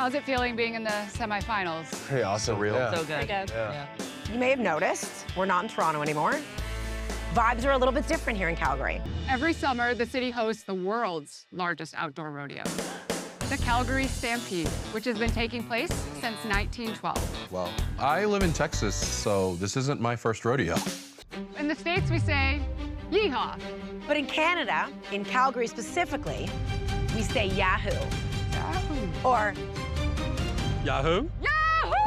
How's it feeling being in the semifinals? Pretty awesome. Surreal. Yeah. So good. Yeah. You may have noticed we're not in Toronto anymore. Vibes are a little bit different here in Calgary. Every summer, the city hosts the world's largest outdoor rodeo, the Calgary Stampede, which has been taking place since 1912. Well, I live in Texas, so this isn't my first rodeo. In the States, we say, yeehaw. But in Canada, in Calgary specifically, we say Yahoo. Yahoo! Or Yahoo? Yahoo!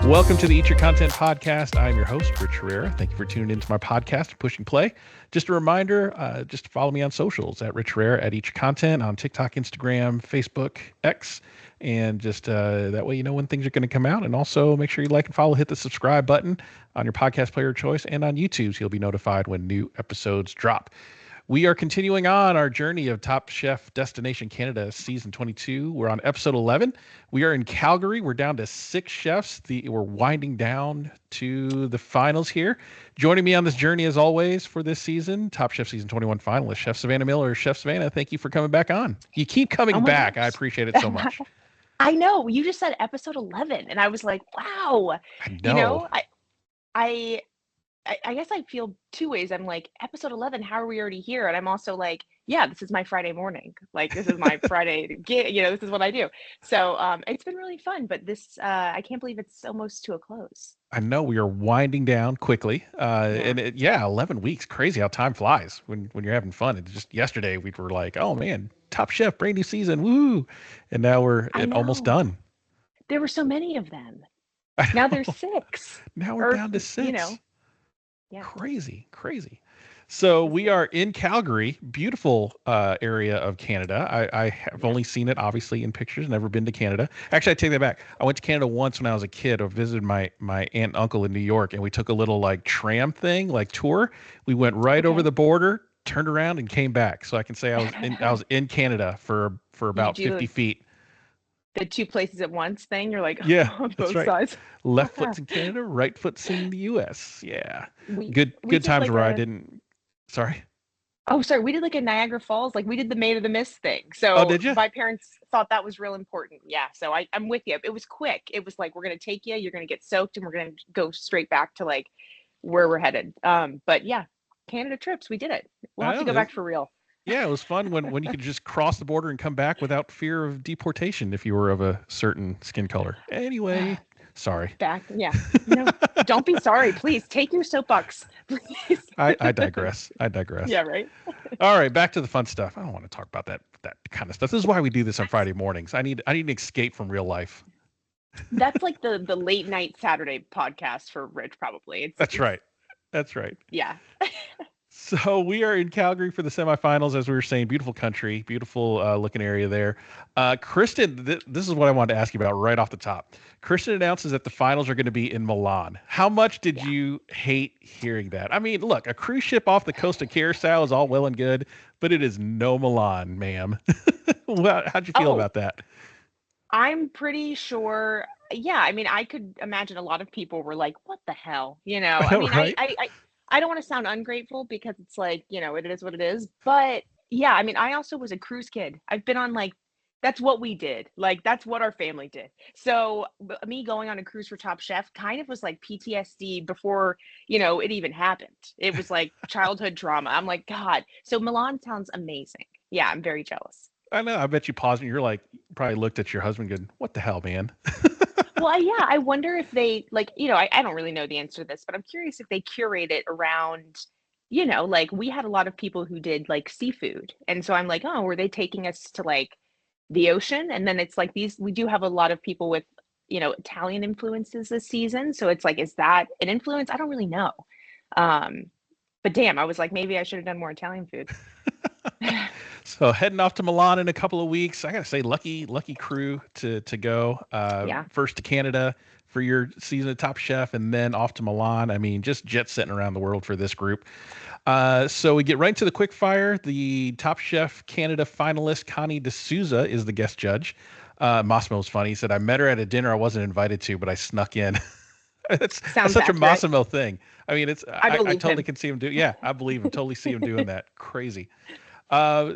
Welcome to the Eat Your Content podcast. I'm your host, Rich Herrera. Thank you for tuning into my podcast, Pushing Play. Just a reminder, just to follow me on socials at Rich Herrera at Eat Your Content on TikTok, Instagram, Facebook, X, and just that way you know when things are going to come out. And also make sure you like and follow, hit the subscribe button on your podcast player of choice and on YouTube so you'll be notified when new episodes drop. We are continuing on our journey of Top Chef Destination Canada Season 22. We're on episode 11. We are in Calgary. We're down to 6 chefs. We're winding down to the finals here. Joining me on this journey, as always, for this season, Top Chef Season 21 finalist, Chef Savannah Miller. Chef Savannah, thank you for coming back on. You keep coming back. Gosh. I appreciate it so much. I know. You just said episode 11, and I was like, wow. I know. You know, I guess I feel two ways. I'm like, episode 11, how are we already here? And I'm also like, yeah, this is my Friday morning. Like, this is my Friday gig. You know, this is what I do. So it's been really fun, but this, I can't believe it's almost to a close. I know we are winding down quickly. And 11 weeks. Crazy how time flies when you're having fun. And just yesterday we were like, oh man, Top Chef, brand new season. Woo. And now we're almost done. There were so many of them. Now there's 6. Now we're down to 6. You know. Yeah. Crazy. So we are in Calgary, beautiful area of Canada. I have only seen it obviously in pictures, never been to Canada. Actually, I take that back. I went to Canada once when I was a kid. I visited my aunt and uncle in New York, and we took a little like tram thing, like tour. We went right over the border, turned around, and came back. So I can say I was in Canada for about 50 feet. The 2 places at once thing. You're like, yeah, on both right. sides. Left foot's in Canada, right foot's in the U.S. Yeah, We good did times like where I didn't. Sorry. Oh, sorry. We did like a Niagara Falls. Like we did the Maid of the Mist thing. So did you? My parents thought that was real important. Yeah. So I'm with you. It was quick. It was like, we're going to take you, you're going to get soaked, and we're going to go straight back to like where we're headed. But yeah, Canada trips. We did it. We'll have to go back for real. Yeah, it was fun when you could just cross the border and come back without fear of deportation if you were of a certain skin color. Anyway, sorry. Back. Yeah. No, don't be sorry. Please take your soapbox. Please. I digress. Yeah, right. All right, back to the fun stuff. I don't want to talk about that kind of stuff. This is why we do this on Friday mornings. I need an escape from real life. That's like the late night Saturday podcast for Rich, probably. That's right. Yeah. So we are in Calgary for the semifinals, as we were saying. Beautiful country, beautiful looking area there. Tristan, this is what I wanted to ask you about right off the top. Tristan announces that the finals are going to be in Milan. How much did you hate hearing that? I mean, look, a cruise ship off the coast of Curacao is all well and good, but it is no Milan, ma'am. How'd you feel about that? I'm pretty sure. Yeah, I mean, I could imagine a lot of people were like, "What the hell?" You know. I mean, right? I don't want to sound ungrateful because it's like, you know, it is what it is. But yeah, I mean, I also was a cruise kid. I've been on like, that's what we did. Like, that's what our family did. So me going on a cruise for Top Chef kind of was like PTSD before, you know, it even happened. It was like childhood trauma. I'm like, God. So Milan sounds amazing. Yeah, I'm very jealous. I know. I bet you paused and you're like, probably looked at your husband going, what the hell, man? Well, yeah, I wonder if they like, you know, I don't really know the answer to this, but I'm curious if they curate it around, you know, like we had a lot of people who did like seafood. And so I'm like, oh, were they taking us to like the ocean? And then it's like we do have a lot of people with, you know, Italian influences this season. So it's like, is that an influence? I don't really know. But damn, I was like, maybe I should have done more Italian food. So heading off to Milan in a couple of weeks. I got to say, lucky crew to go. First to Canada for your season of Top Chef, and then off to Milan. I mean, just jet setting around the world for this group. So we get right into the quick fire. The Top Chef Canada finalist, Connie D'Souza, is the guest judge. Massimo was funny. He said, I met her at a dinner I wasn't invited to, but I snuck in. That's such a Massimo thing. I mean, it's I I believe totally him. can see him do. Yeah, I believe him. Totally see him doing that. Crazy.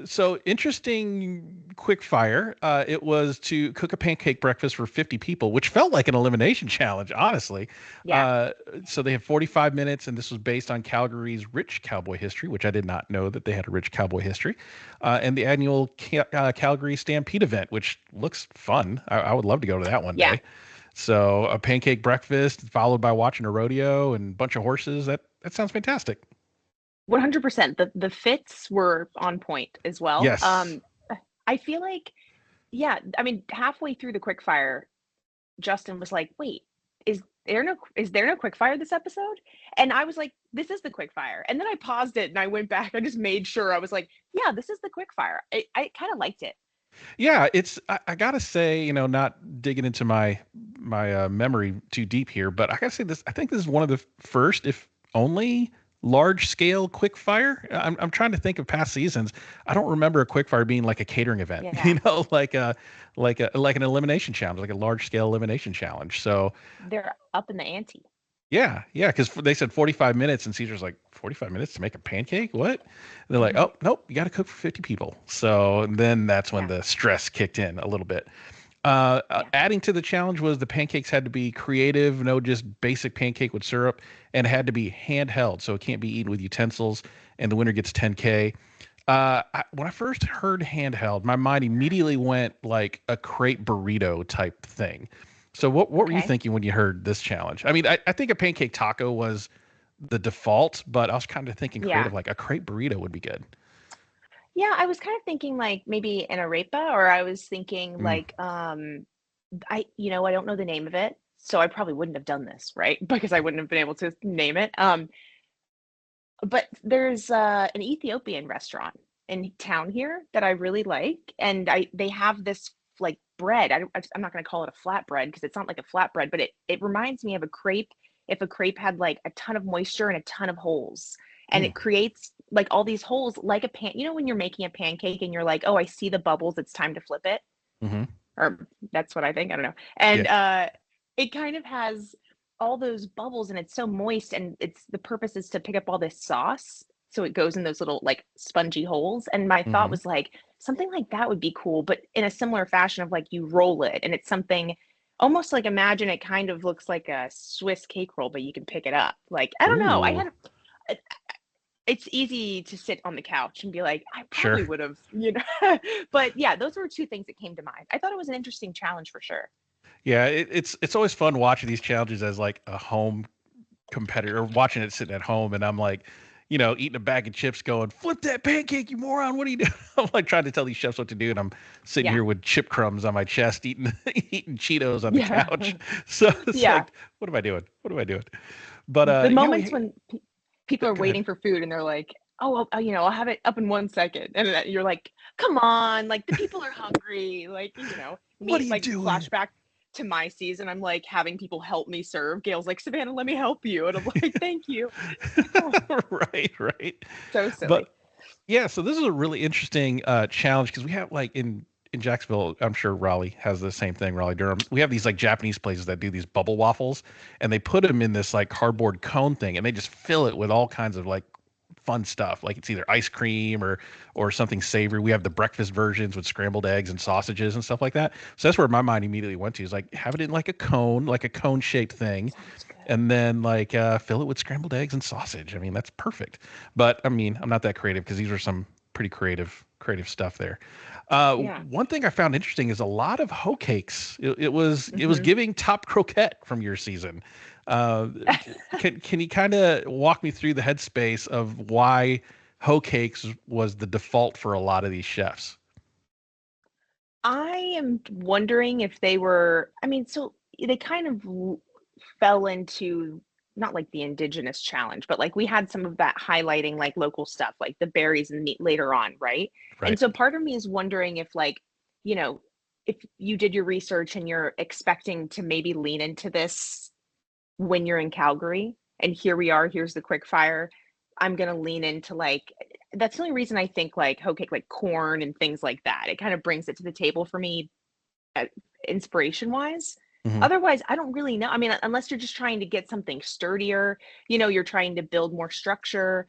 So interesting quick fire. It was to cook a pancake breakfast for 50 people, which felt like an elimination challenge, honestly. Yeah. So they had 45 minutes, and this was based on Calgary's rich cowboy history, which I did not know that they had a rich cowboy history, and the annual Calgary Stampede event, which looks fun. I would love to go to that one Yeah. day. So a pancake breakfast followed by watching a rodeo and a bunch of horses. That sounds fantastic. 100%. The fits were on point as well. Yes. I feel like, yeah, I mean, halfway through the quick fire, Justin was like, "Wait, is there no quick fire this episode?" And I was like, "This is the quick fire." And then I paused it and I went back. I just made sure I was like, "Yeah, this is the quick fire." I kind of liked it. Yeah, I gotta say, not digging into my memory too deep here, but I gotta say this. I think this is one of the first, if only, large scale quick fire. I'm trying to think of past seasons. I don't remember a quick fire being like a catering event, Yeah, like an elimination challenge, like a large scale elimination challenge. So they're up in the ante. yeah, because they said 45 minutes, and Caesar's like 45 minutes to make a pancake. What? And they're like, Mhm. oh nope, you got to cook for 50 people. So then that's when Yeah, the stress kicked in a little bit. yeah. Adding to the challenge was the pancakes had to be creative, no just basic pancake with syrup, and it had to be handheld, so it can't be eaten with utensils. And the winner gets 10K. When I first heard handheld, my mind immediately went like a crepe burrito type thing. So what were you Okay. thinking when you heard this challenge? I mean, I think a pancake taco was the default, but I was kind of thinking Yeah. creative, like a crepe burrito would be good. Yeah, I was kind of thinking like maybe an arepa, or I was thinking Mm, like I don't know the name of it, so I probably wouldn't have done this, right? Because I wouldn't have been able to name it. But there's an Ethiopian restaurant in town here that I really like, and they have this like bread. I'm not going to call it a flatbread because it's not like a flatbread, but it reminds me of a crepe. If a crepe had like a ton of moisture and a ton of holes, and mm, it creates like all these holes like a pan. You know when you're making a pancake and you're like, oh, I see the bubbles. It's time to flip it, hmm. or that's what I think. I don't know. Yeah. And it kind of has all those bubbles and it's so moist, and it's the purpose is to pick up all this sauce so it goes in those little like spongy holes. And my thought Hmm. was like something like that would be cool, but in a similar fashion of like you roll it and it's something almost like imagine it kind of looks like a Swiss cake roll, but you can pick it up. Like I don't know. I Ooh, had it's easy to sit on the couch and be like, I sure. probably would have. But yeah, those were two things that came to mind. I thought it was an interesting challenge for sure. Yeah, it's always fun watching these challenges as like a home competitor, watching it sitting at home, and I'm like, eating a bag of chips, going, "Flip that pancake, you moron! What are you doing?" I'm like trying to tell these chefs what to do, and I'm sitting Yeah. here with chip crumbs on my chest, eating eating Cheetos on the Yeah. couch. So it's Yeah. like, what am I doing? What am I doing? But The yeah, moments when people are go ahead. waiting for food and they're like, "Oh, I'll have it up in 1 second," and then you're like, "Come on, like the people are hungry." Like, What are me you like doing? flashback to my season. I'm like having people help me serve. Gail's like, "Savannah, let me help you," and I'm like, "Thank you." Oh, Right, right. so silly. But yeah, so this is a really interesting challenge because we have like in Jacksonville, I'm sure Raleigh has the same thing, Raleigh Durham. We have these like Japanese places that do these bubble waffles, and they put them in this like cardboard cone thing, and they just fill it with all kinds of like fun stuff. Like it's either ice cream or something savory. We have the breakfast versions with scrambled eggs and sausages and stuff like that. So that's where my mind immediately went to, is like have it in like a cone shaped thing, Sounds good. and then like fill it with scrambled eggs and sausage. I mean, that's perfect. But I mean, I'm not that creative because these are some pretty creative stuff there. Yeah. One thing I found interesting is a lot of hoecakes. It was Hmm. giving top croquette from your season. Uh, can you kind of walk me through the headspace of why hoecakes was the default for a lot of these chefs? I am wondering if they were, I mean, so they kind of fell into not like the indigenous challenge, but like we had some of that highlighting like local stuff, like the berries and meat later on, right? And Right. so part of me is wondering if like, you know, if you did your research and you're expecting to maybe lean into this when you're in Calgary, and here we are, here's the quick fire. I'm gonna lean into like that's the only reason I think like hoe cake, like corn and things like that. It kind of brings it to the table for me, uh, inspiration wise. Hmm. Otherwise, I don't really know. I mean, unless you're just trying to get something sturdier, you're trying to build more structure.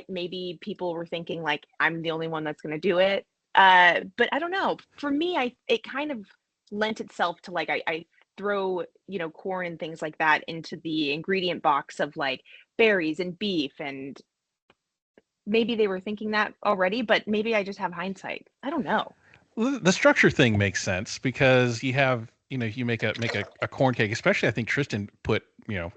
Maybe people were thinking like I'm the only one that's going to do it. But I don't know. For me, it kind of lent itself to like I throw corn and things like that into the ingredient box of like berries and beef, and maybe they were thinking that already, but maybe I just have hindsight. I don't know. Well, the structure thing makes sense because you have, you make a corn cake, especially I think Tristan put,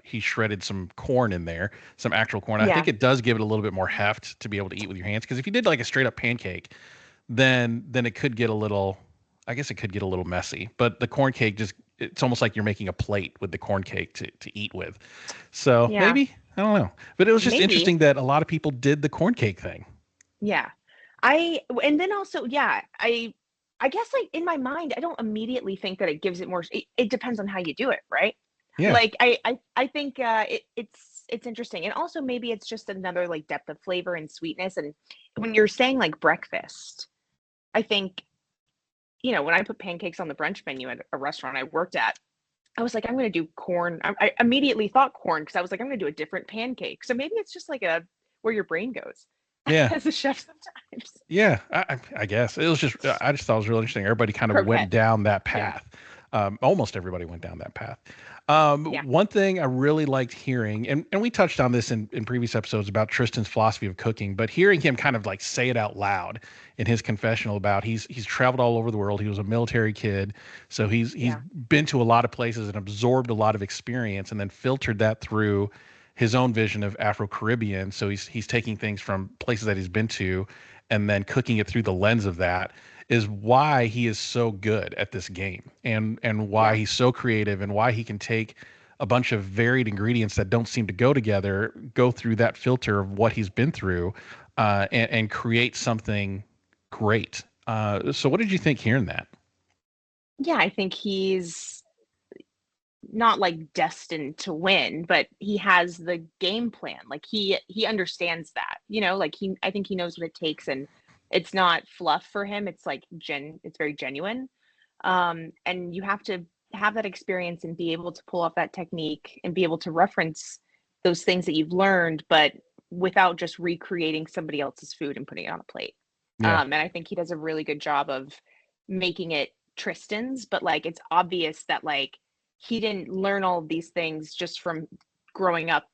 he shredded some corn in there, some actual corn. I Yeah. think it does give it a little bit more heft to be able to eat with your hands. Because if you did like a straight up pancake, then it could get a little, I guess it could get a little messy. But the corn cake it's almost like you're making a plate with the corn cake to eat with. So Yeah. maybe, I don't know. But it was just Maybe. interesting that a lot of people did the corn cake thing. Yeah. And then also, yeah, I guess like in my mind, I don't immediately think that it gives it more. It depends on how you do it, right? Yeah. Like I think it's interesting, and also maybe it's just another like depth of flavor and sweetness. And when you're saying like breakfast, I think when I put pancakes on the brunch menu at a restaurant I worked at, I was like, I'm going to do corn. I immediately thought corn because I was like, I'm going to do a different pancake. So maybe it's just like where your brain goes Yeah. as a chef sometimes. Yeah, I guess it was just I just thought it was really interesting. Everybody kind of went Croquette. down that Yeah. path. Almost everybody went down that path. Yeah. One thing I really liked hearing, and we touched on this in previous episodes about Tristan's philosophy of cooking, but hearing him kind of like say it out loud in his confessional about he's traveled all over the world. He was a military kid, so he's Yeah. been to a lot of places and absorbed a lot of experience, and then filtered that through his own vision of Afro-Caribbean. So he's taking things from places that he's been to and then cooking it through the lens of that is why he is so good at this game, and why Yeah. he's so creative, and why he can take a bunch of varied ingredients that don't seem to go together, go through that filter of what he's been through, and create something great. So what did you think hearing that? Yeah, I think he's not like destined to win, but he has the game plan. Like he understands that, like I think he knows what it takes, and it's not fluff for him. It's like it's very genuine. And you have to have that experience and be able to pull off that technique and be able to reference those things that you've learned, but without just recreating somebody else's food and putting it on a plate. Yeah. And I think he does a really good job of making it Tristan's, but like it's obvious that like he didn't learn all of these things just from growing up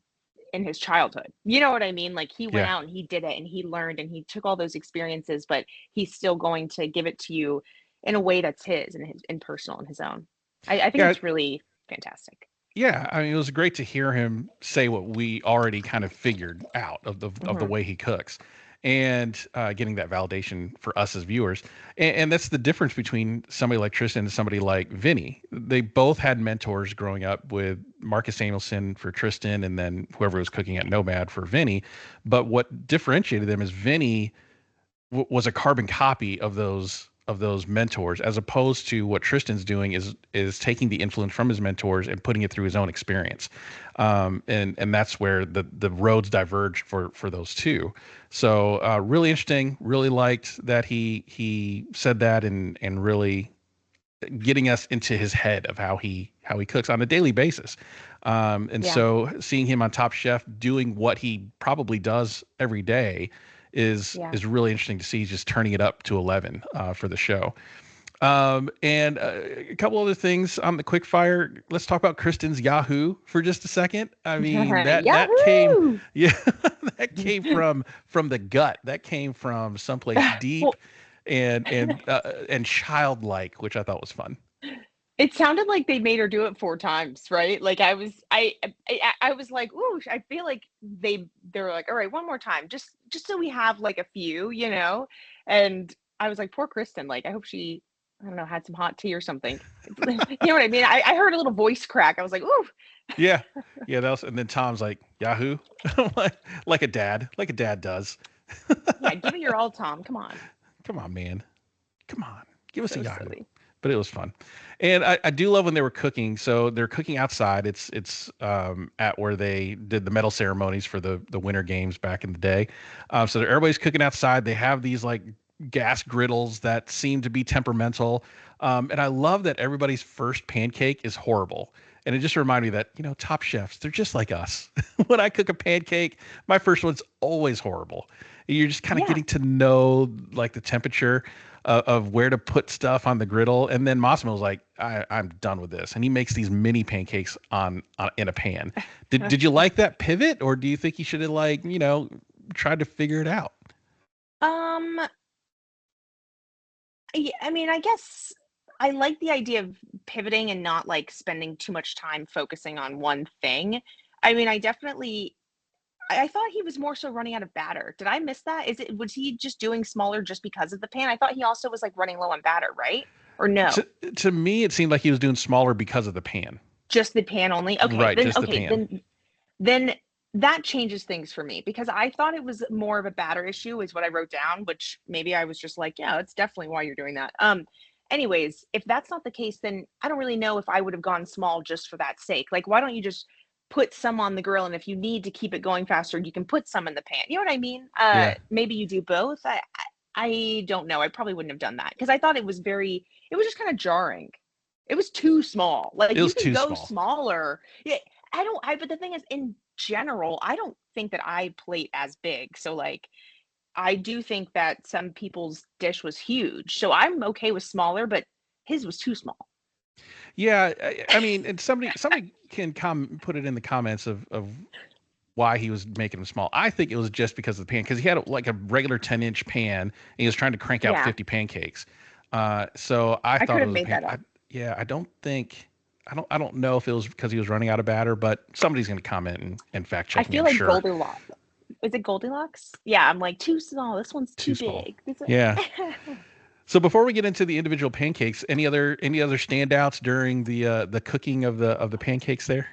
in his childhood. You know what I mean? Like he went Yeah. out and he did it and he learned and he took all those experiences, but he's still going to give it to you in a way that's his and his and personal and his own. I think Yeah. it's really fantastic. Yeah, I mean, it was great to hear him say what we already kind of figured out of the Hmm. way he cooks, and getting that validation for us as viewers. And that's the difference between somebody like Tristan and somebody like Vinny. They both had mentors growing up, with Marcus Samuelson for Tristan, and then whoever was cooking at Nomad for Vinny. But what differentiated them is Vinny was a carbon copy of those mentors, as opposed to what Tristan's doing is taking the influence from his mentors and putting it through his own experience, and that's where the roads diverge for those two. So really interesting. Really liked that he said that, and really getting us into his head of how he cooks on a daily basis. And Yeah. so seeing him on Top Chef doing what he probably does every day Yeah. is really interesting to see. He's just turning it up to 11 for the show. And a couple other things on the quick fire. Let's talk about Kristen's Yahoo for just a second. I mean, that came, Yahoo! yeah, that came from the gut. That came from someplace deep Well, and childlike, which I thought was fun. it sounded like they made her do it 4 times, right? Like I was like, "Ooh, I feel like they're like, all right, one more time, just so we have like a few, you know?" And I was like, poor Kristen, like I hope she, I don't know, had some hot tea or something. You know what I mean? I heard a little voice crack. I was like, "Ooh." Yeah, yeah. That was, and then Tom's like Yahoo, like a dad does. Yeah, give it your all, Tom. Come on. Come on, man. Come on, give us a So Yahoo. silly. But it was fun, and I do love when they were cooking. So they're cooking outside. It's at where they did the medal ceremonies for the Winter Games back in the day. So everybody's cooking outside. They have these like gas griddles that seem to be temperamental. And I love that everybody's first pancake is horrible. And it just reminded me that, top chefs, they're just like us. When I cook a pancake, my first one's always horrible. You're just kind of getting to know like the temperature of where to put stuff on the griddle. And then Massimo's like, I'm done with this. And he makes these mini pancakes in a pan. Did you like that pivot, or do you think he should have tried to figure it out? I mean, I guess I like the idea of pivoting and not like spending too much time focusing on one thing. I mean, I thought he was more so running out of batter. Did I miss that? Was he just doing smaller just because of the pan? I thought he also was like running low on batter, right? Or no? To me, it seemed like he was doing smaller because of the pan. Just the pan only? Okay. Right, Then, just the okay. pan. Then that changes things for me, because I thought it was more of a batter issue is what I wrote down, which maybe I was just like, yeah, that's definitely why you're doing that. Anyways, if that's not the case, then I don't really know if I would have gone small just for that sake. Like, why don't you just put some on the grill, and if you need to keep it going faster, you can put some in the pan. You know what I mean? Maybe you do both. I don't know. I probably wouldn't have done that, because I thought it was just kind of jarring. It was too small. Like, you can go smaller. Yeah, but the thing is, in general, I don't think that I plate as big. So like, I do think that some people's dish was huge. So I'm okay with smaller, but his was too small. Yeah, I mean, and somebody can put it in the comments of why he was making them small. I think it was just because of the pan, because he had like a regular 10-inch pan, and he was trying to crank out 50 pancakes. So I thought it was made that up. I don't know if it was because he was running out of batter, but somebody's going to comment and fact check me. I feel like Goldilocks. Is it Goldilocks? Yeah, I'm like, too small. This one's too big. Yeah. So before we get into the individual pancakes, any other standouts during the cooking of the pancakes there?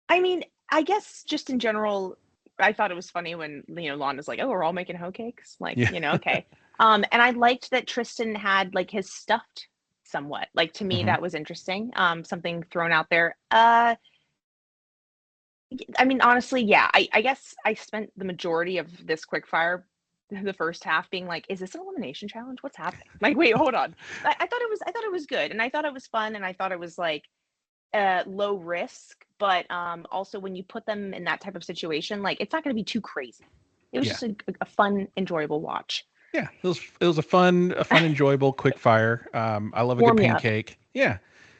I mean, I guess just in general, I thought it was funny when Lana's like, "Oh, we're all making hoecakes." Like, okay. And I liked that Tristan had like his stuffed somewhat. Like, to me, that was interesting. Something thrown out there. I mean, honestly, yeah. I guess I spent the majority of this quickfire, the first half, being like, is this an elimination challenge? What's happening? Like, wait, hold on. I thought it was good, and I thought it was fun, and I thought it was like low risk, but also when you put them in that type of situation, like, it's not going to be too crazy. It was just a fun, enjoyable watch. Yeah, it was a fun, enjoyable quickfire. I love a good pancake. Yeah.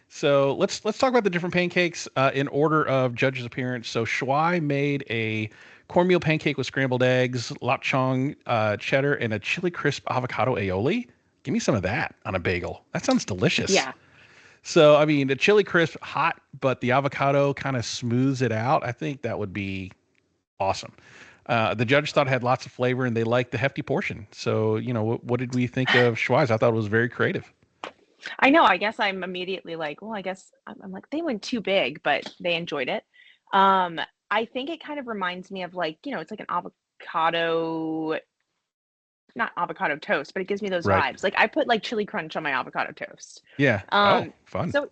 So let's talk about the different pancakes in order of judges' appearance. So Shuai made a cornmeal pancake with scrambled eggs, lapchong cheddar, and a chili crisp avocado aioli. Give me some of that on a bagel. That sounds delicious. Yeah. So, I mean, the chili crisp, hot, but the avocado kind of smooths it out. I think that would be awesome. The judge thought it had lots of flavor, and they liked the hefty portion. So, what did we think of Shuai's? I thought it was very creative. I know. I guess I'm immediately like, well, I guess I'm like, they went too big, but they enjoyed it. I think it kind of reminds me of like, it's like an avocado, not avocado toast, but it gives me those vibes. Like, I put like chili crunch on my avocado toast. Yeah. Fun. So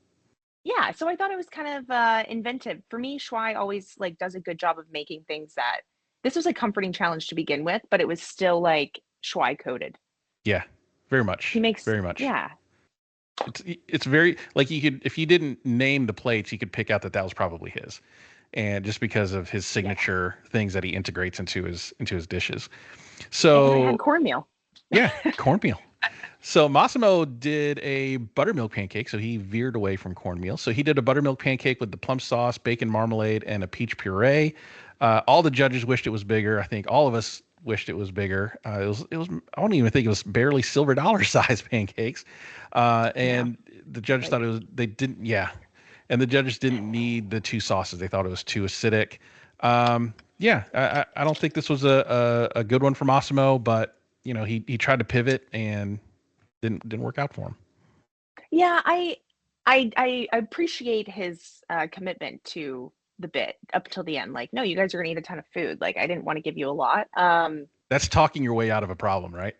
yeah, so I thought it was kind of inventive. For me, Shuai always like does a good job of making things that, this was a comforting challenge to begin with, but it was still like Shuai coded. Yeah, very much. He makes very much. Yeah. It's very, like, you could, if you didn't name the plates, you could pick out that was probably his, and just because of his signature things that he integrates into his dishes. So I had cornmeal. Yeah, cornmeal. So Massimo did a buttermilk pancake, so he veered away from cornmeal. So he did a buttermilk pancake with the plum sauce, bacon marmalade, and a peach puree. All the judges wished it was bigger. I think all of us wished it was bigger. It was. I don't even think it was barely silver dollar size pancakes. And the judges thought it was. They didn't. Yeah, and the judges didn't need the two sauces. They thought it was too acidic. I don't think this was a good one for Massimo, but he tried to pivot and didn't work out for him. Yeah, I appreciate his commitment to the bit up till the end. Like, no, you guys are gonna eat a ton of food. Like, I didn't want to give you a lot. That's talking your way out of a problem, right?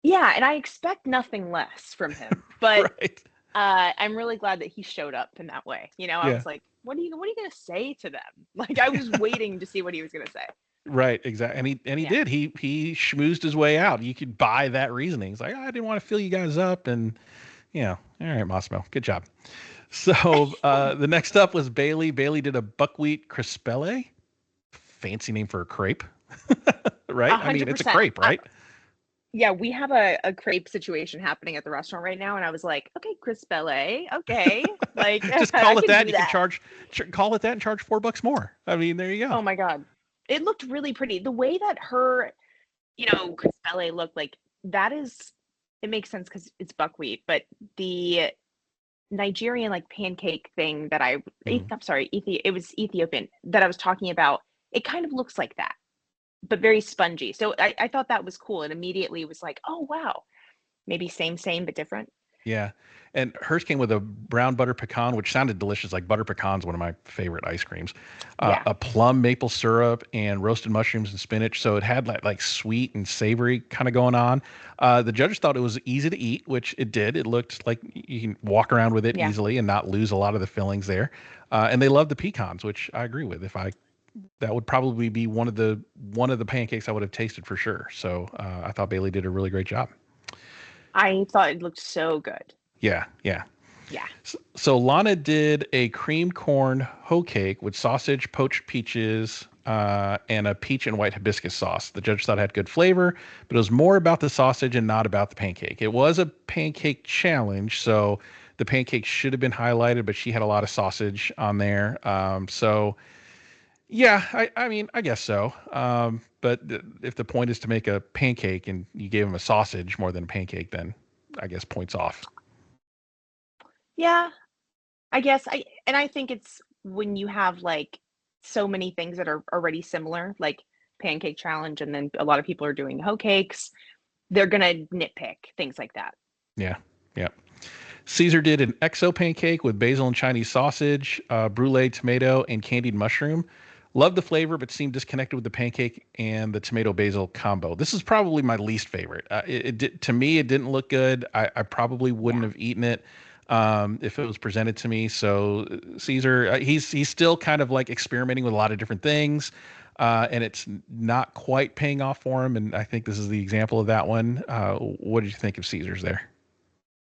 Yeah, and I expect nothing less from him. But right. I'm really glad that he showed up in that way. I was like, what are you gonna say to them? Like, I was waiting to see what he was gonna say. Right, exactly. And he Yeah. did. He schmoozed his way out. You could buy that reasoning. He's like, I didn't want to fill you guys up, and all right, Massimo, good job. So the next up was Bailey. Bailey did a buckwheat crispelle. Fancy name for a crepe, right? I mean, it's a 100%. crepe, right? Yeah, we have a crepe situation happening at the restaurant right now, and I was like, okay, crispelle, okay, like Just I call it can that. do You can that. call it that and charge $4 more. I mean, there you go. Oh my God. It looked really pretty. The way that her, crispelle looked like that is, it makes sense because it's buckwheat, but the Nigerian like pancake thing that Mhm. I'm sorry, it was Ethiopian that I was talking about. It kind of looks like that, but very spongy. So I thought that was cool. And immediately was like, oh wow, maybe same, but different. Yeah. And hers came with a brown butter pecan, which sounded delicious. Like butter pecan's one of my favorite ice creams. Yeah. A plum maple syrup and roasted mushrooms and spinach. So it had like sweet and savory kind of going on. The judges thought it was easy to eat, which it did. It looked like you can walk around with it Yeah. easily and not lose a lot of the fillings there. And they loved the pecans, which I agree with. That would probably be one of the pancakes I would have tasted for sure. So I thought Bailey did a really great job. I thought it looked so good. Yeah, yeah. Yeah. So Lana did a cream corn hoe cake with sausage, poached peaches, and a peach and white hibiscus sauce. The judge thought it had good flavor, but it was more about the sausage and not about the pancake. It was a pancake challenge, so the pancake should have been highlighted, but she had a lot of sausage on there. I mean, I guess so. But if the point is to make a pancake and you gave them a sausage more than a pancake, then I guess points off. Yeah. I think it's when you have like so many things that are already similar, like pancake challenge, and then a lot of people are doing hoe cakes, they're gonna nitpick things like that. Yeah, yeah. Caesar did an XO pancake with basil and Chinese sausage, brulee tomato, and candied mushroom. Loved the flavor, but seemed disconnected with the pancake and the tomato basil combo. This is probably my least favorite. To me, it didn't look good. I probably wouldn't Yeah. have eaten it if it was presented to me. So Caesar, he's still kind of like experimenting with a lot of different things, and it's not quite paying off for him. And I think this is the example of that one. What did you think of Caesar's there?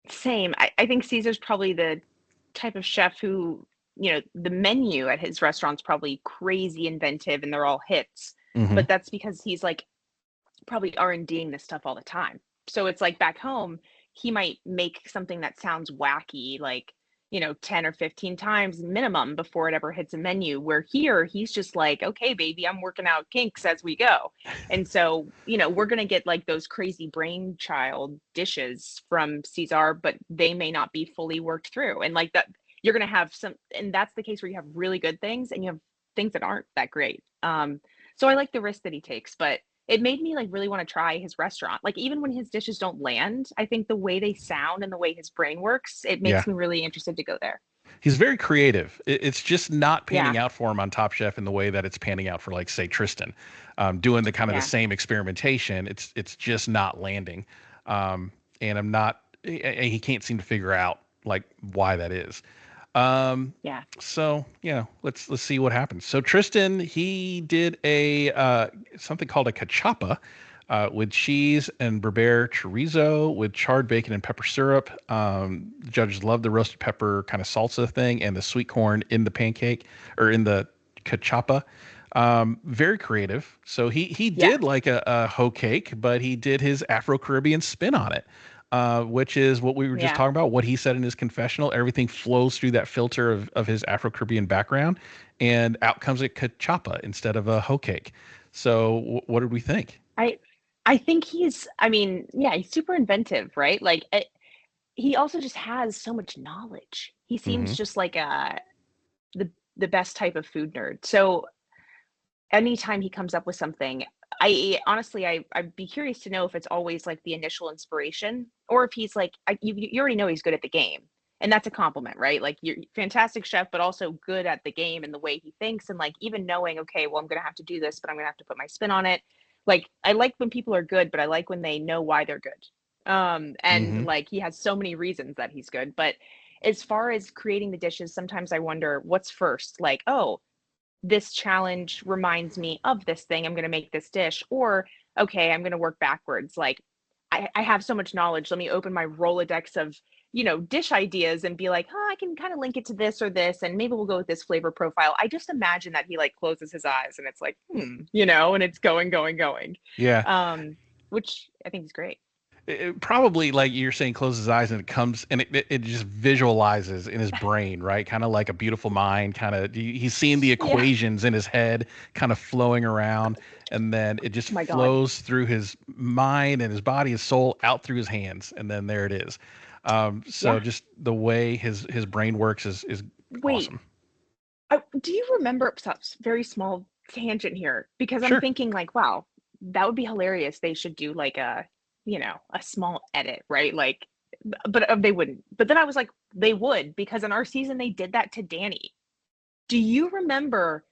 Same. I think Caesar's probably the type of chef who, the menu at his restaurant's probably crazy inventive and they're all hits. Hmm. But that's because he's like probably R&Ding this stuff all the time. So it's like back home, he might make something that sounds wacky, like, 10 or 15 times minimum before it ever hits a menu. Where here, he's just like, okay, baby, I'm working out kinks as we go. And so, we're going to get like those crazy brainchild dishes from Caesar, but they may not be fully worked through. And like that, you're going to have some, and that's the case where you have really good things and you have things that aren't that great. So I like the risk that he takes, but it made me like really want to try his restaurant. Like even when his dishes don't land, I think the way they sound and the way his brain works, it Yeah. makes me really interested to go there. He's very creative. It's just not Yeah. panning out for him on Top Chef in the way that it's panning out for, like, say, Tristan, doing the kind of the Yeah. same experimentation. It's just not landing, and I'm not. He can't seem to figure out like why that is. Yeah. So let's see what happens. So Tristan, he did a something called a cachapa, with cheese and Berber chorizo with charred bacon and pepper syrup. The judges love the roasted pepper kind of salsa thing and the sweet corn in the pancake or in the cachapa. Very creative. So he Yeah. did like a hoe cake, but he did his Afro-Caribbean spin on it. Which is what we were just Yeah. talking about, what he said in his confessional. Everything flows through that filter of his Afro-Caribbean background, and out comes a cachapa instead of a hoe cake. So what did we think? I think I mean, yeah, he's super inventive, right? Like he also just has so much knowledge. He Hmm. seems just like the best type of food nerd. So anytime he comes up with something, I honestly, I'd be curious to know if it's always like the initial inspiration or if he's like, you already know he's good at the game. And that's a compliment, right? Like you're fantastic chef, but also good at the game and the way he thinks. And like, even knowing, okay, well, I'm going to have to do this, but I'm going to have to put my spin on it. Like, I like when people are good, but I like when they know why they're good. And Hmm. like, he has so many reasons that he's good. But as far as creating the dishes, sometimes I wonder what's first, like, oh, this challenge reminds me of this thing. I'm going to make this dish. Or, okay, I'm going to work backwards. Like, I have so much knowledge. Let me open my Rolodex of, dish ideas and be like, oh, I can kind of link it to this or this, and maybe we'll go with this flavor profile. I just imagine that he like closes his eyes and it's like, and it's going. Yeah. Which I think is great. It probably, like you're saying, close his eyes and it comes and it just visualizes in his brain, right? Kind of like A Beautiful Mind, kind of he's seeing the equations in his head kind of flowing around, and then it just flows through his mind and his body, his soul, out through his hands, and then there it is. Just the way his brain works is awesome. Do you remember, very small tangent here, because I'm thinking like, wow, that would be hilarious. They should do like a small edit, right? Like, but they wouldn't. But then I was like, they would, because in our season they did that to Danny. Do you remember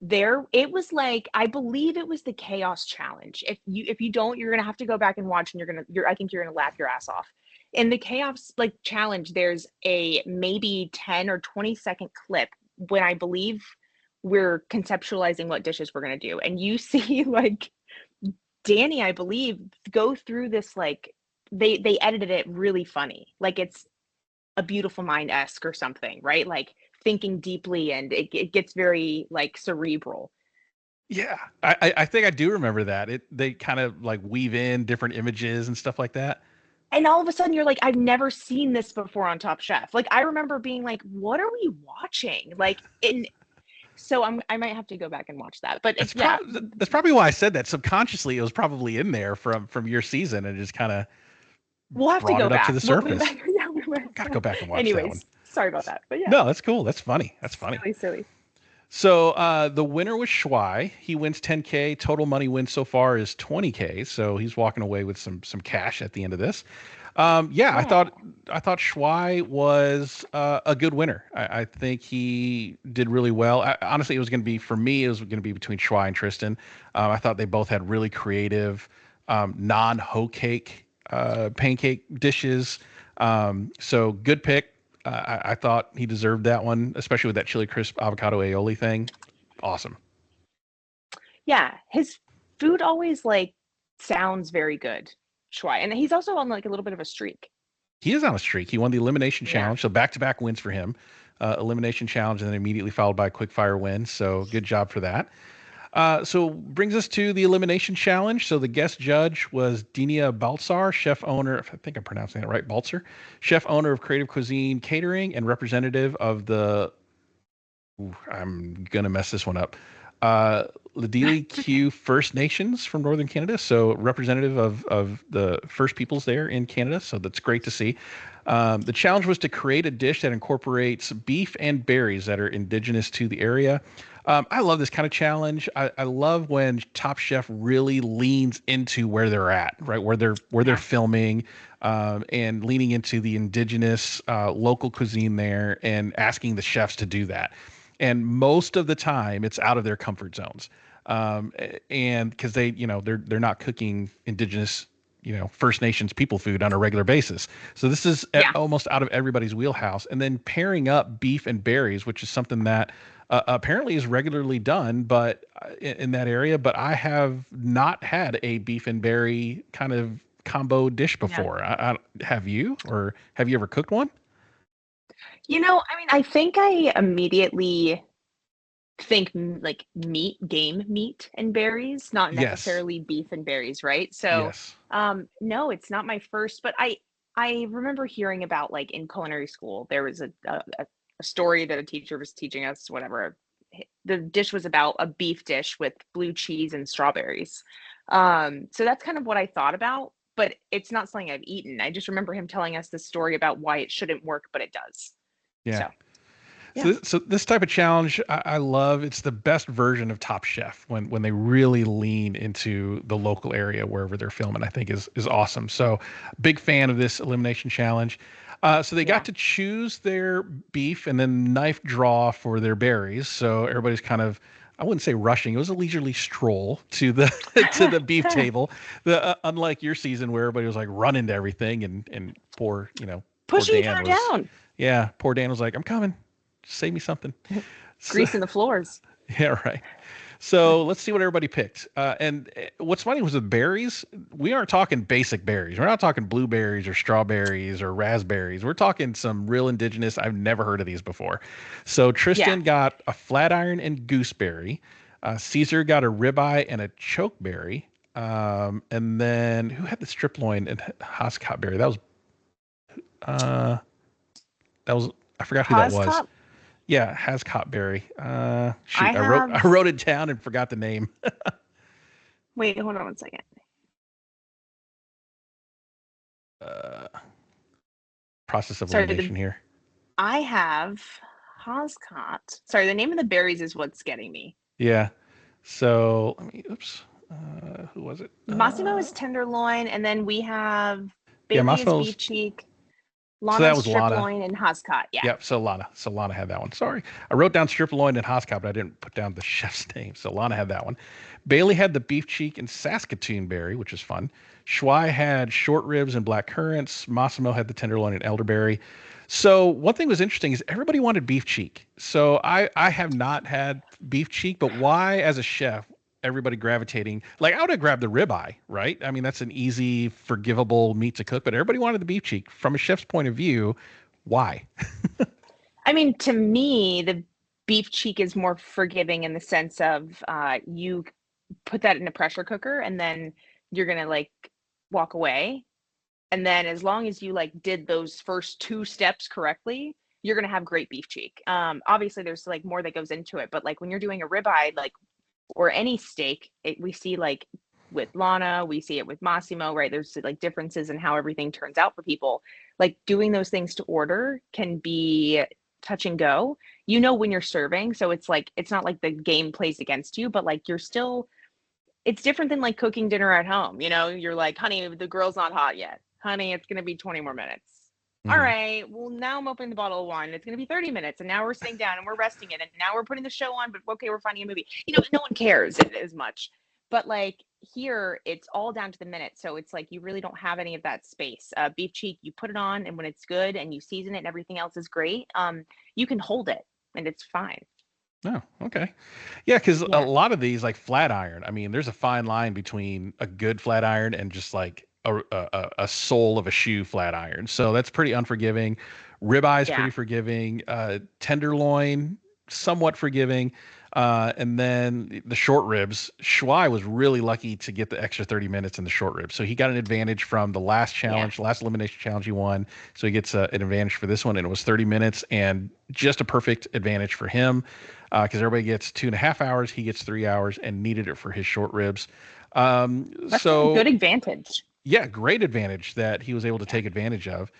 it was like, I believe it was the Chaos Challenge. If you don't, you're gonna have to go back and watch, and I think you're gonna laugh your ass off. In the Chaos challenge, there's a maybe 10 or 20-second clip when I believe we're conceptualizing what dishes we're gonna do, and you see like Danny, I believe, go through this, like they edited it really funny, like it's A Beautiful Mind-esque or something, right? Like thinking deeply, and it gets very like cerebral. Yeah, I think I do remember that. They kind of like weave in different images and stuff like that. And all of a sudden you're like, I've never seen this before on Top Chef. Like I remember being like, what are we watching? Like so I might have to go back and watch that. But that's probably why I said that. Subconsciously, it was probably in there from your season, and just kind of we'll have to go back to the surface. Gotta go back and watch that one. Sorry about that. But yeah. No, that's cool. That's funny. Silly. So the winner was Schwei. He wins $10K. Total money win so far is $20K. So he's walking away with some cash at the end of this. I thought Schwei was a good winner. I think he did really well. Honestly, it was going to be, for me, it was going to be between Schwei and Tristan. I thought they both had really creative non-hoecake pancake dishes. So good pick. I thought he deserved that one, especially with that chili crisp avocado aioli thing. Awesome. Yeah, his food always like sounds very good. Schwei. And he's also on like a little bit of a streak. He is on a streak. He won the elimination challenge, so back-to-back wins for him. Elimination challenge, and then immediately followed by a quick fire win. So good job for that. So brings us to the elimination challenge. So the guest judge was Dinia Baltzar, chef owner, I think I'm pronouncing it right, Baltzar, chef owner of Creative Cuisine Catering and representative of I'm going to mess this one up, Ladili Q First Nations from Northern Canada. So representative of the First Peoples there in Canada. So that's great to see. The challenge was to create a dish that incorporates beef and berries that are indigenous to the area. I love this kind of challenge. I love when Top Chef really leans into where they're at, right? Where they're filming, and leaning into the indigenous local cuisine there, and asking the chefs to do that. And most of the time, it's out of their comfort zones, and because they're not cooking indigenous, First Nations people food on a regular basis. So this is almost out of everybody's wheelhouse. And then pairing up beef and berries, which is something that apparently is regularly done, but in that area. But I have not had a beef and berry kind of combo dish before. Yeah. Have you, or have you ever cooked one? I think I immediately think like game meat and berries, not necessarily beef and berries, right? So no, it's not my first, but I remember hearing about, like, in culinary school there was a story that a teacher was teaching us, whatever. The dish was about a beef dish with blue cheese and strawberries. So that's kind of what I thought about, but it's not something I've eaten. I just remember him telling us this story about why it shouldn't work, but it does. Yeah. So this type of challenge, I love. It's the best version of Top Chef when they really lean into the local area wherever they're filming. I think is awesome. So big fan of this elimination challenge. So they got to choose their beef and then knife draw for their berries. So everybody's kind of, I wouldn't say rushing. It was a leisurely stroll to the to the beef table. Unlike your season where everybody was like running to everything and pushing each other down. Yeah, poor Dan was like, "I'm coming. Save me something." Greasing the floors. Yeah, right. So let's see what everybody picked. And what's funny was with berries, we aren't talking basic berries. We're not talking blueberries or strawberries or raspberries. We're talking some real indigenous. I've never heard of these before. So Yeah. Tristan got a flat iron and gooseberry. Caesar got a ribeye and a chokeberry. And then who had the strip loin and Hoscot berry? Uh, that was I forgot who that was. Coscop. Yeah, Hascot berry. I Shoot, have. I wrote it down and forgot the name. Wait, hold on one second. uh, Process of Sorry, elimination here. I have Hoscot. Sorry, the name of the berries is what's getting me. Yeah. So let me. Oops. Who was it? Massimo is tenderloin, and then we have Yeah, Bailey is Massimo's. beef cheek, So that Lana's was strip Lana. loin, and Hoscot. Yeah. Yep. So Lana. So Lana had that one. Sorry, I wrote down strip loin and Hoscot, but I didn't put down the chef's name. So Lana had that one. Bailey had the beef cheek and Saskatoon berry, which is fun. Schwei had short ribs and black currants. Massimo had the tenderloin and elderberry. So one thing was interesting is everybody wanted beef cheek. So I have not had beef cheek, but why as a chef everybody gravitating like I would have grabbed the ribeye, right? I mean that's an easy, forgivable meat to cook, but everybody wanted the beef cheek. From a chef's point of view, why? I mean, to me, the beef cheek is more forgiving in the sense of you put that in a pressure cooker and then you're gonna like walk away. And then as long as you like did those first two steps correctly, you're gonna have great beef cheek. Obviously there's like more that goes into it, but like when you're doing a ribeye, like or any steak, we see like with Lana, we see it with Massimo, right? There's like differences in how everything turns out for people. Like doing those things to order can be touch and go. You know when you're serving, so it's like it's not like the game plays against you, but like you're still it's different than like cooking dinner at home. You know, you're like, honey, the grill's not hot yet. Honey, it's gonna be 20 more minutes. All Mhm. right, well, now I'm opening the bottle of wine. It's going to be 30 minutes. And now we're sitting down and we're resting it. And now we're putting the show on, but okay, we're finding a movie. You know, no one cares as much. But like here, it's all down to the minute. So it's like you really don't have any of that space. Beef cheek, you put it on, and when it's good and you season it and everything else is great, you can hold it and it's fine. Oh, okay. Yeah, because a Yeah. lot of these, like flat iron, I mean, there's a fine line between a good flat iron and just like a sole of a shoe flat iron. So that's pretty unforgiving. Ribeye is Yeah. pretty forgiving. Tenderloin, somewhat forgiving. And then the short ribs, Schwei was really lucky to get the extra 30 minutes in the short ribs. So he got an advantage from the last challenge, last elimination challenge he won. So he gets an advantage for this one, and it was 30 minutes and just a perfect advantage for him because everybody gets 2.5 hours. He gets 3 hours and needed it for his short ribs. That's a So good advantage. yeah, great advantage that he was able to take advantage of.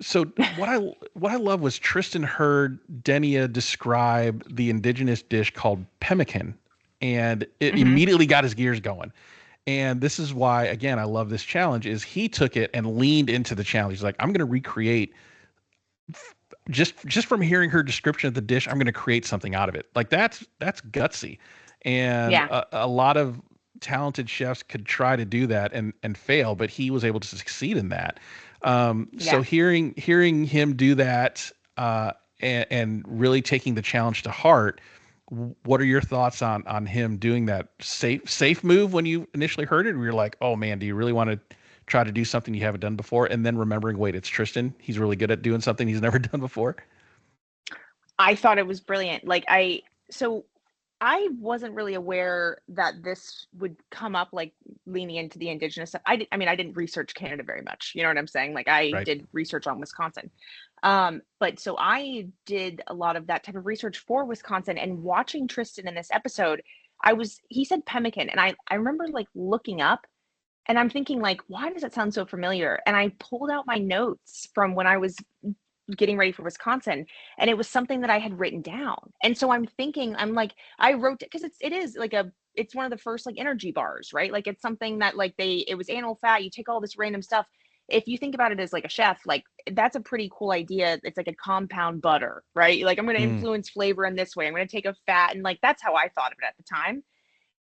So what I love was Tristan heard Denia describe the indigenous dish called pemmican, and it Hmm. immediately got his gears going. And this is why, again, I love this challenge. Is he took it and leaned into the challenge. He's like, I'm going to recreate just from hearing her description of the dish. I'm going to create something out of it. Like that's gutsy, and Yeah. a lot of talented chefs could try to do that and fail, but he was able to succeed in that. So Yeah. hearing him do that and really taking the challenge to heart, what are your thoughts on him doing that safe move when you initially heard it? Where you're like, oh man, do you really want to try to do something you haven't done before? And then remembering, wait, it's Tristan. He's really good at doing something he's never done before. I thought it was brilliant. So I wasn't really aware that this would come up, like leaning into the indigenous stuff. I mean, I didn't research Canada very much. You know what I'm saying? Like I Right. did research on Wisconsin. But so I did a lot of that type of research for Wisconsin and watching Tristan in this episode, he said pemmican. And I remember like looking up and I'm thinking like, why does that sound so familiar? And I pulled out my notes from when I was getting ready for Wisconsin, and it was something that I had written down. And so I'm thinking, I'm like, I wrote it because it is like it's one of the first like energy bars, right? Like it's something that like it was animal fat. You take all this random stuff. If you think about it as like a chef, like that's a pretty cool idea. It's like a compound butter, right? Like I'm going to Mm. influence flavor in this way. I'm going to take a fat, and like that's how I thought of it at the time.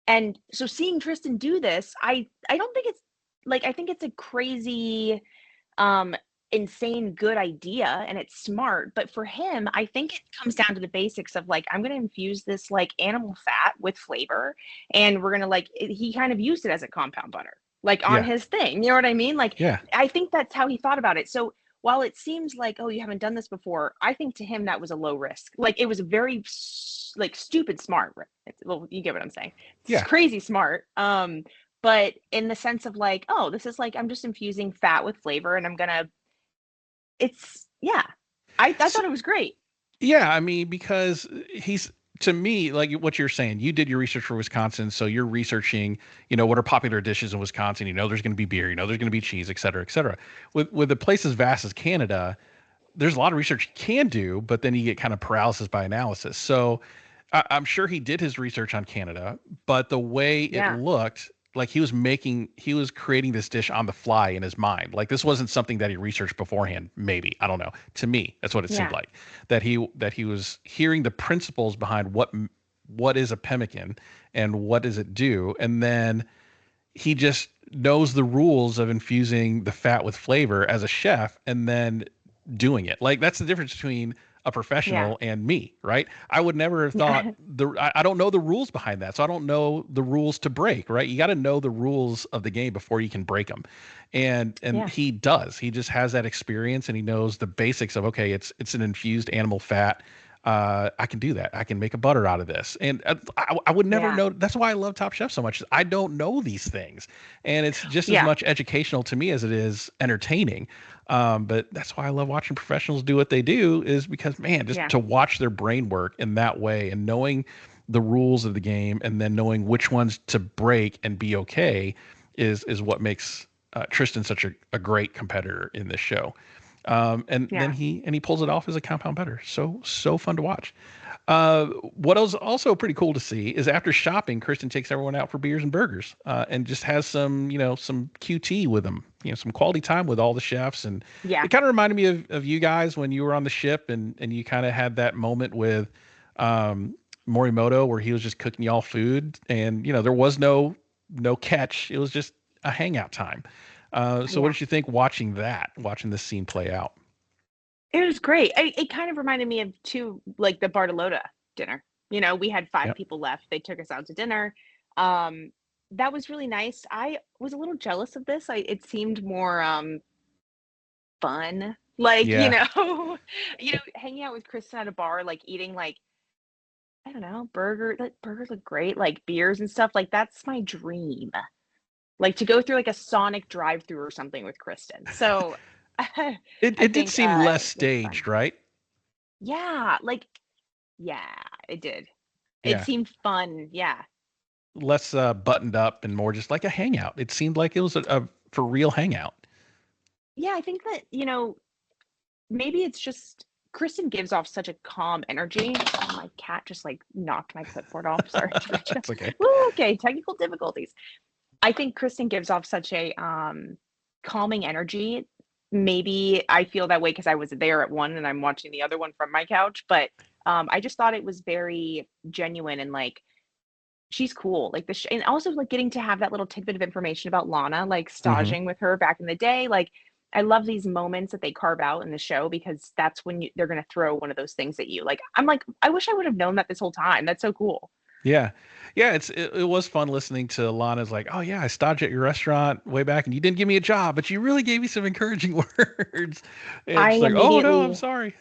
And so seeing Tristan do this, I don't think it's like I think it's a crazy um insane good idea and it's smart, but for him, I think it comes down to the basics of like, I'm going to infuse this like animal fat with flavor, and we're going to like he kind of used it as a compound butter, like on Yeah. his thing, you know what I mean? Like, Yeah. I think that's how he thought about it. So while it seems like, oh, you haven't done this before, I think to him that was a low risk. Like, it was a very like stupid smart. Well, you get what I'm saying. It's Yeah. crazy smart. But in the sense of like, oh, this is like, I'm just infusing fat with flavor, and I'm gonna. It's yeah. I thought it was great. Yeah, I mean, because he's to me like what you're saying. You did your research for Wisconsin, so you're researching, what are popular dishes in Wisconsin. There's going to be beer, there's going to be cheese, et cetera, et cetera. With a place as vast as Canada, there's a lot of research you can do, but then you get kind of paralysis by analysis. So I'm sure he did his research on Canada, but the way it Yeah. looked like he was creating this dish on the fly in his mind. Like this wasn't something that he researched beforehand. Maybe, I don't know. To me, that's what it seemed Yeah. like, that he was hearing the principles behind what is a pemmican and what does it do, and then he just knows the rules of infusing the fat with flavor as a chef and then doing it. Like that's the difference between a professional and me, right? I would never have thought I don't know the rules behind that. So I don't know the rules to break, right? You got to know the rules of the game before you can break them. And he does. He just has that experience, and he knows the basics of, okay, it's an infused animal fat. I can do that. I can make a butter out of this. And I would never know. That's why I love Top Chef so much. I don't know these things. And it's just as much educational to me as it is entertaining. But that's why I love watching professionals do what they do, is because, man, just to watch their brain work in that way and knowing the rules of the game and then knowing which ones to break and be okay is what makes Tristan such a great competitor in this show. Then he pulls it off as a compound butter. So fun to watch. What was also pretty cool to see is after shopping, Kristen takes everyone out for beers and burgers, and just has some QT with them, some quality time with all the chefs. And it kind of reminded me of you guys when you were on the ship and you kind of had that moment with, Morimoto, where he was just cooking y'all food, and, there was no catch. It was just a hangout time. So what did you think watching this scene play out? It was great. It kind of reminded me of like the Bartolotta dinner. We had 5 people left. They took us out to dinner. That was really nice. I was a little jealous of this. It seemed more fun. Like, hanging out with Kristen at a bar, like eating like, I don't know, burgers look great, like beers and stuff. Like that's my dream. Like to go through like a Sonic drive-through or something with Kristen. So it did seem less staged, right? Yeah, it did. It Yeah. seemed fun. Yeah. Less buttoned up and more just like a hangout. It seemed like it was a for real hangout. Yeah, I think that, maybe it's just Kristen gives off such a calm energy. Oh, my cat just like knocked my clipboard off. Sorry. That's okay. Ooh, okay, technical difficulties. I think Kristen gives off such a calming energy. Maybe I feel that way because I was there at one and I'm watching the other one from my couch. But I just thought it was very genuine and like she's cool. Like and also like getting to have that little tidbit of information about Lana, like staging with her back in the day. Like I love these moments that they carve out in the show because that's when they're going to throw one of those things at you. Like I'm like, I wish I would have known that this whole time. That's so cool. Yeah. It was fun listening to Lana's like, oh yeah, I staged at your restaurant way back and you didn't give me a job, but you really gave me some encouraging words. And it's like, oh no, I'm sorry.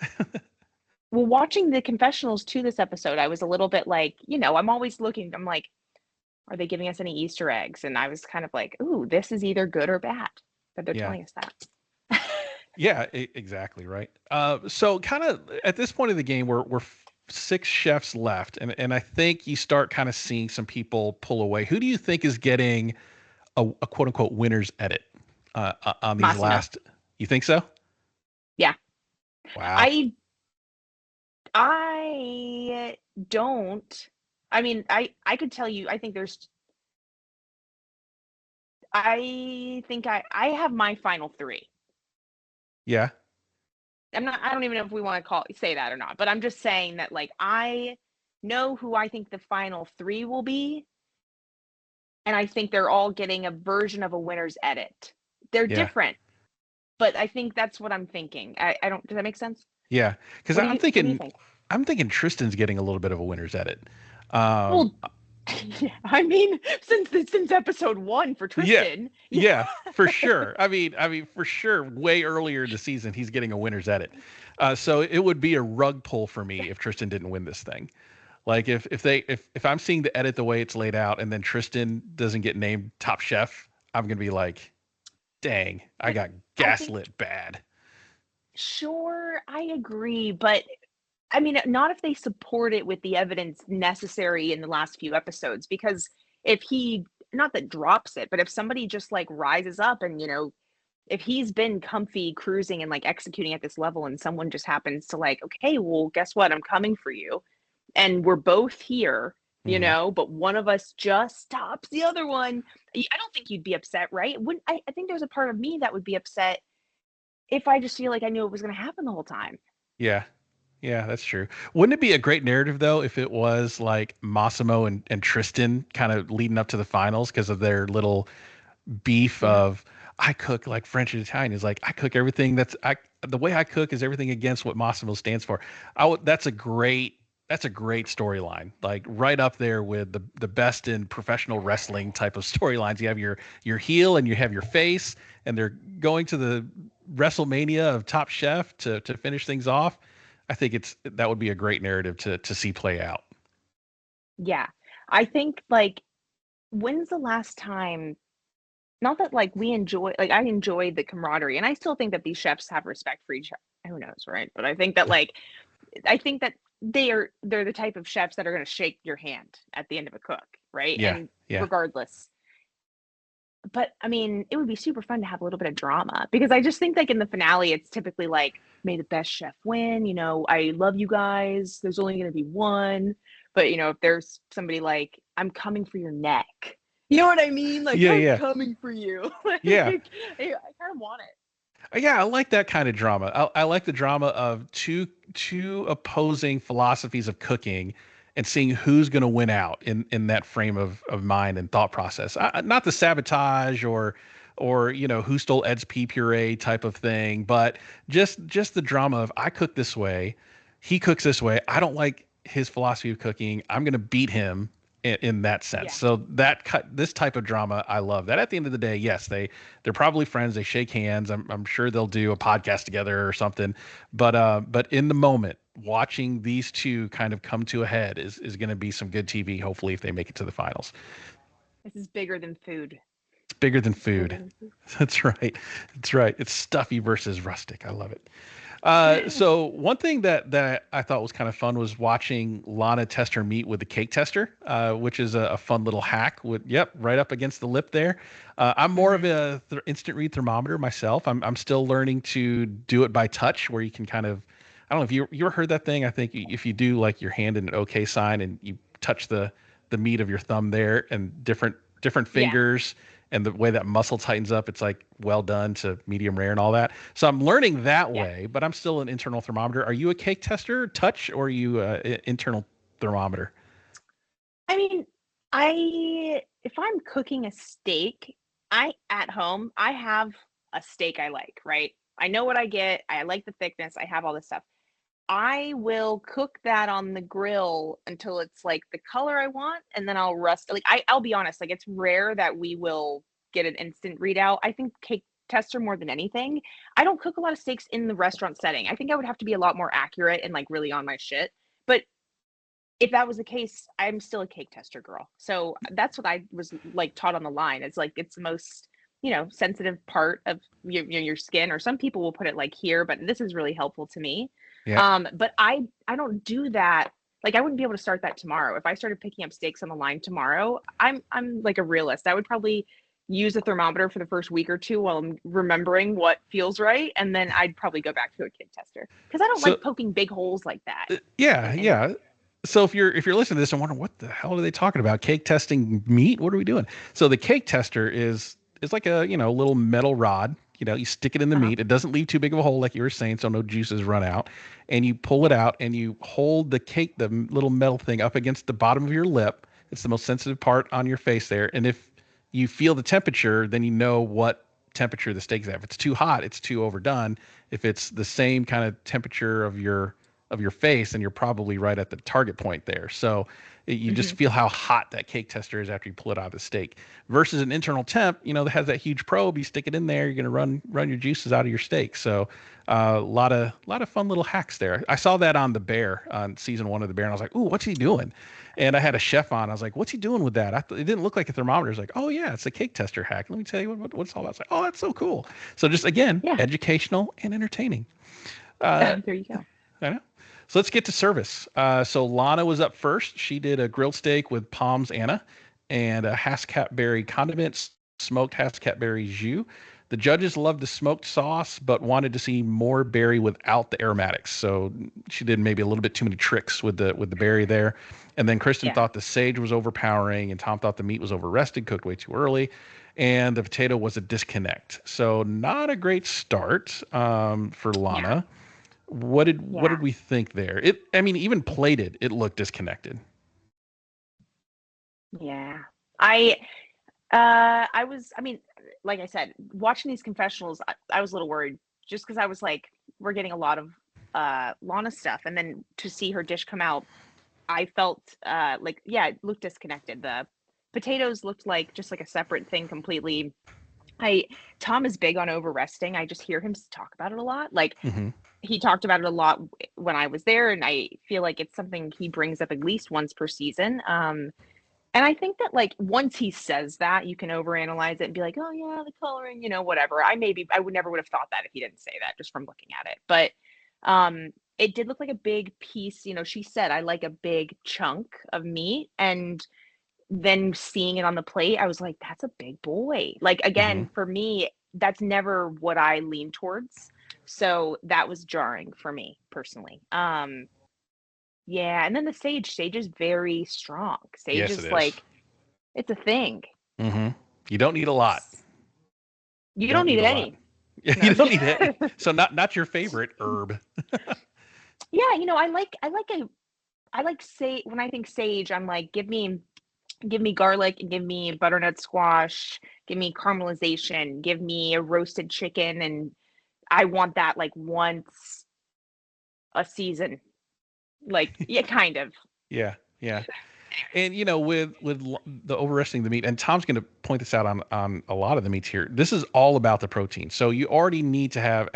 Well, watching the confessionals to this episode, I was a little bit like, I'm always looking, I'm like, are they giving us any Easter eggs? And I was kind of like, ooh, this is either good or bad that they're telling us that. Yeah, exactly. Right. So kind of at this point of the game, we're 6 chefs left. And I think you start kind of seeing some people pull away. Who do you think is getting a quote unquote winner's edit on these Massimo. last? You think so? Yeah. Wow. I don't. I mean, I could tell you, I think I have my final 3. Yeah. I don't even know if we want to say that or not, but I'm just saying that like I know who I think the final 3 will be. And I think they're all getting a version of a winner's edit. They're different, but I think that's what I'm thinking. I don't, does that make sense? Yeah, because What do you think? I'm thinking Tristan's getting a little bit of a winner's edit. Well, yeah, I mean, since episode 1 for Yeah, Tristan. yeah, for sure. I mean, for sure. Way earlier in the season, he's getting a winner's edit. So it would be a rug pull for me if Tristan didn't win this thing. Like if I'm seeing the edit the way it's laid out, and then Tristan doesn't get named top chef, I'm gonna be like, dang, I got gaslit bad. Sure, I agree, but I mean, not if they support it with the evidence necessary in the last few episodes, because if he, not that drops it, but if somebody just like rises up and, if he's been comfy cruising and like executing at this level and someone just happens to like, okay, well, guess what? I'm coming for you. And we're both here, but one of us just stops the other one. I don't think you'd be upset, right? I think there's a part of me that would be upset if I just feel like I knew it was going to happen the whole time. Yeah. Yeah, that's true. Wouldn't it be a great narrative though if it was like Massimo and Tristan kind of leading up to the finals because of their little beef of I cook like French and Italian is like I cook everything the way I cook is everything against what Massimo stands for. That's a great storyline. Like right up there with the best in professional wrestling type of storylines. You have your heel and you have your face, and they're going to the WrestleMania of Top Chef to finish things off. I think that would be a great narrative to see play out. Yeah. I think like when's the last time, not that like I enjoy the camaraderie, and I still think that these chefs have respect for each other. Who knows, right? But I think that they're the type of chefs that are going to shake your hand at the end of a cook, right? Yeah. And Yeah. regardless. But I mean, it would be super fun to have a little bit of drama, because I just think like in the finale, it's typically like, may the best chef win. I love you guys. There's only going to be one. But, if there's somebody like, I'm coming for your neck. You know what I mean? Like, I'm coming for you. Yeah. I kind of want it. Yeah, I like that kind of drama. I like the drama of two opposing philosophies of cooking and seeing who's going to win out in that frame of mind and thought process. Not the sabotage or who stole Ed's pea puree type of thing, but just the drama of I cook this way, he cooks this way. I don't like his philosophy of cooking. I'm going to beat him in that sense. Yeah. So this type of drama, I love that. At the end of the day, yes, they're probably friends. They shake hands. I'm sure they'll do a podcast together or something. But in the moment, watching these two kind of come to a head is going to be some good TV. Hopefully, if they make it to the finals. This is bigger than food. It's bigger than food. That's right. That's right. It's stuffy versus rustic. I love it. So one thing that I thought was kind of fun was watching Lana test her meat with the cake tester, which is a fun little hack right up against the lip there. I'm more of a instant read thermometer myself. I'm still learning to do it by touch, where you can kind of, I don't know if you ever heard that thing. I think if you do like your hand in an okay sign and you touch the meat of your thumb there and different fingers, and the way that muscle tightens up, it's like well done to medium rare and all that. So I'm learning that way, but I'm still an internal thermometer. Are you a cake tester, touch, or are you internal thermometer? I mean, if I'm cooking a steak, at home, I have a steak I like, right? I know what I get. I like the thickness. I have all this stuff. I will cook that on the grill until it's like the color I want, and then I'll rust. Like I'll be honest, like it's rare that we will get an instant readout. I think cake tester more than anything. I don't cook a lot of steaks in the restaurant setting. I think I would have to be a lot more accurate and like really on my shit. But if that was the case, I'm still a cake tester girl. So that's what I was like taught on the line. It's like it's the most sensitive part of your skin, or some people will put it like here, but this is really helpful to me. Yeah. But I don't do that. Like I wouldn't be able to start that tomorrow. If I started picking up steaks on the line tomorrow, I'm like a realist. I would probably use a thermometer for the first week or two while I'm remembering what feels right, and then I'd probably go back to a cake tester, because I don't like poking big holes like that. Yeah. So if you're listening to this and wondering what the hell are they talking about, cake testing meat, what are we doing? So the cake tester is like a little metal rod. You stick it in the meat. It doesn't leave too big of a hole, like you were saying, so no juices run out. And you pull it out and you hold the little metal thing up against the bottom of your lip. It's the most sensitive part on your face there. And if you feel the temperature, then you know what temperature the steak's at. If it's too hot, it's too overdone. If it's the same kind of temperature of your face, then you're probably right at the target point there. So you just feel how hot that cake tester is after you pull it out of the steak. Versus an internal temp, that has that huge probe. You stick it in there, you're going to run your juices out of your steak. So a lot of fun little hacks there. I saw that on The Bear, on season 1 of The Bear, and I was like, ooh, what's he doing? And I had a chef on. I was like, what's he doing with that? It didn't look like a thermometer. It's like, oh yeah, it's a cake tester hack. Let me tell you what it's all about. It's like, oh, that's so cool. So just again, educational and entertaining. There you go. I know. So let's get to service. So Lana was up first. She did a grilled steak with Palms Anna and a Haskap berry condiments, smoked Haskap berry jus. The judges loved the smoked sauce, but wanted to see more berry without the aromatics. So she did maybe a little bit too many tricks with the berry there. And then Kristen thought the sage was overpowering, and Tom thought the meat was over-rested, cooked way too early. And the potato was a disconnect. So not a great start for Lana. Yeah. What did we think there? Even plated, it looked disconnected. Yeah. Like I said, watching these confessionals, I was a little worried just because I was like, we're getting a lot of Lana stuff. And then to see her dish come out, I felt it looked disconnected. The potatoes looked like just like a separate thing completely. Tom is big on over resting. I just hear him talk about it a lot. Like he talked about it a lot when I was there, and I feel like it's something he brings up at least once per season. And I think that like once he says that, you can overanalyze it and be like, oh yeah, the coloring, whatever. I would never would have thought that if he didn't say that just from looking at it. But it did look like a big piece. She said, I like a big chunk of meat. And then seeing it on the plate, I was like, that's a big boy. Like, again, for me, that's never what I lean towards. So that was jarring for me personally. Yeah, and then the sage is very strong. Sage is like, it's a thing. You don't need a lot. You don't need any. No. You don't need any. So not your favorite herb. Yeah, I like say when I think sage, I'm like, give me garlic and give me butternut squash, give me caramelization, give me a roasted chicken, and I want that like once a season. Like, yeah, kind of. Yeah. And with the overresting the meat, and Tom's going to point this out on a lot of the meats here. This is all about the protein. So you already need to have,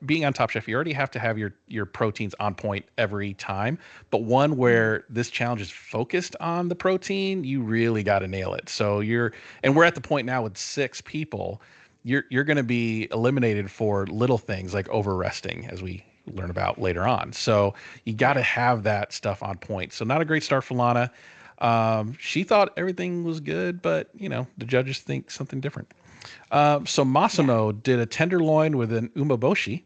being on Top Chef, you already have to have your proteins on point every time. But one where this challenge is focused on the protein, you really got to nail it. So we're at the point now with 6 people. You're going to be eliminated for little things like overresting, as we learn about later on. So you got to have that stuff on point. So not a great start for Lana. She thought everything was good, but the judges think something different. So Massimo did a tenderloin with an umeboshi,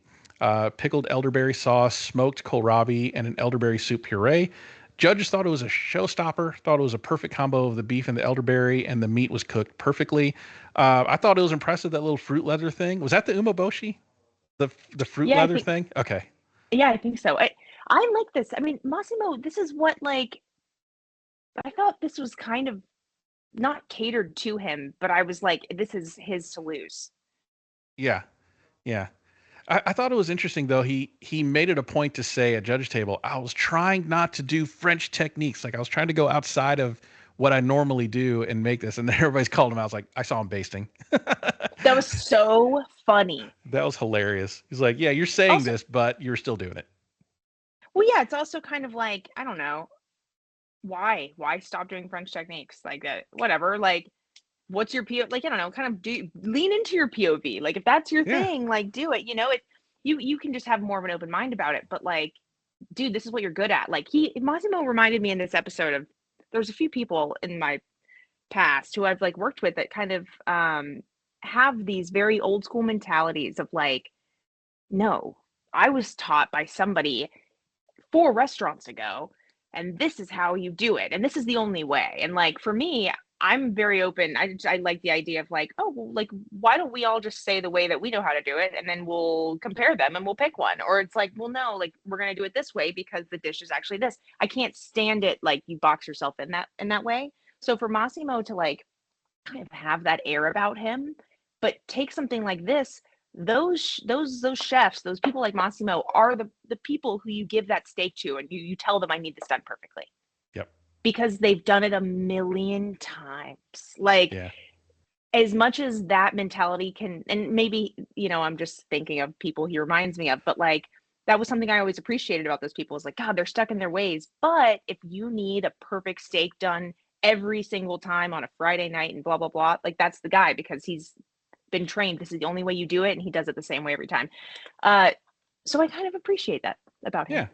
pickled elderberry sauce, smoked kohlrabi, and an elderberry soup puree. Judges thought it was a showstopper, thought it was a perfect combo of the beef and the elderberry, and the meat was cooked perfectly. I thought it was impressive, that little fruit leather thing. Was that the umeboshi? The fruit leather thing? Okay. Yeah, I think so. I like this. I mean, Massimo, this is what, like, I thought this was kind of not catered to him, but I was like, this is his to lose. Yeah. I thought it was interesting, though. He made it a point to say at judge table, I was trying not to do French techniques. Like, I was trying to go outside of what I normally do and make this. And then everybody's called him out. I was like, I saw him basting. That was so funny. That was hilarious. He's like, yeah, you're saying this, but you're still doing it. Well, yeah, it's also kind of like, I don't know. Why stop doing French techniques like that? Whatever. Like, what's your POV? Like, I don't know, kind of lean into your POV. Like, if that's your thing, like, do it. You can just have more of an open mind about it. But like, dude, this is what you're good at. Like, Massimo reminded me in this episode of, there's a few people in my past who I've like worked with that kind of have these very old school mentalities of like, no, I was taught by somebody 4 restaurants ago, and this is how you do it, and this is the only way. And like, for me, I'm very open. I like the idea of like, oh, well, like, why don't we all just say the way that we know how to do it, and then we'll compare them and we'll pick one. Or it's like, well, no, like, we're going to do it this way because the dish is actually this. I can't stand it. Like, you box yourself in that way. So for Massimo to like kind of have that air about him, But take something like this, those chefs, those people like Massimo are the people who you give that steak to, and you tell them, I need this done perfectly. Yep. Because they've done it a million times. Like, Yeah. as much as that mentality can, and maybe, I'm just thinking of people he reminds me of, but like, that was something I always appreciated about those people, is like, God, they're stuck in their ways. But if you need a perfect steak done every single time on a Friday night and blah, blah, blah, like, that's the guy, because he's been trained. This is the only way you do it. And he does it the same way every time. So I kind of appreciate that about him.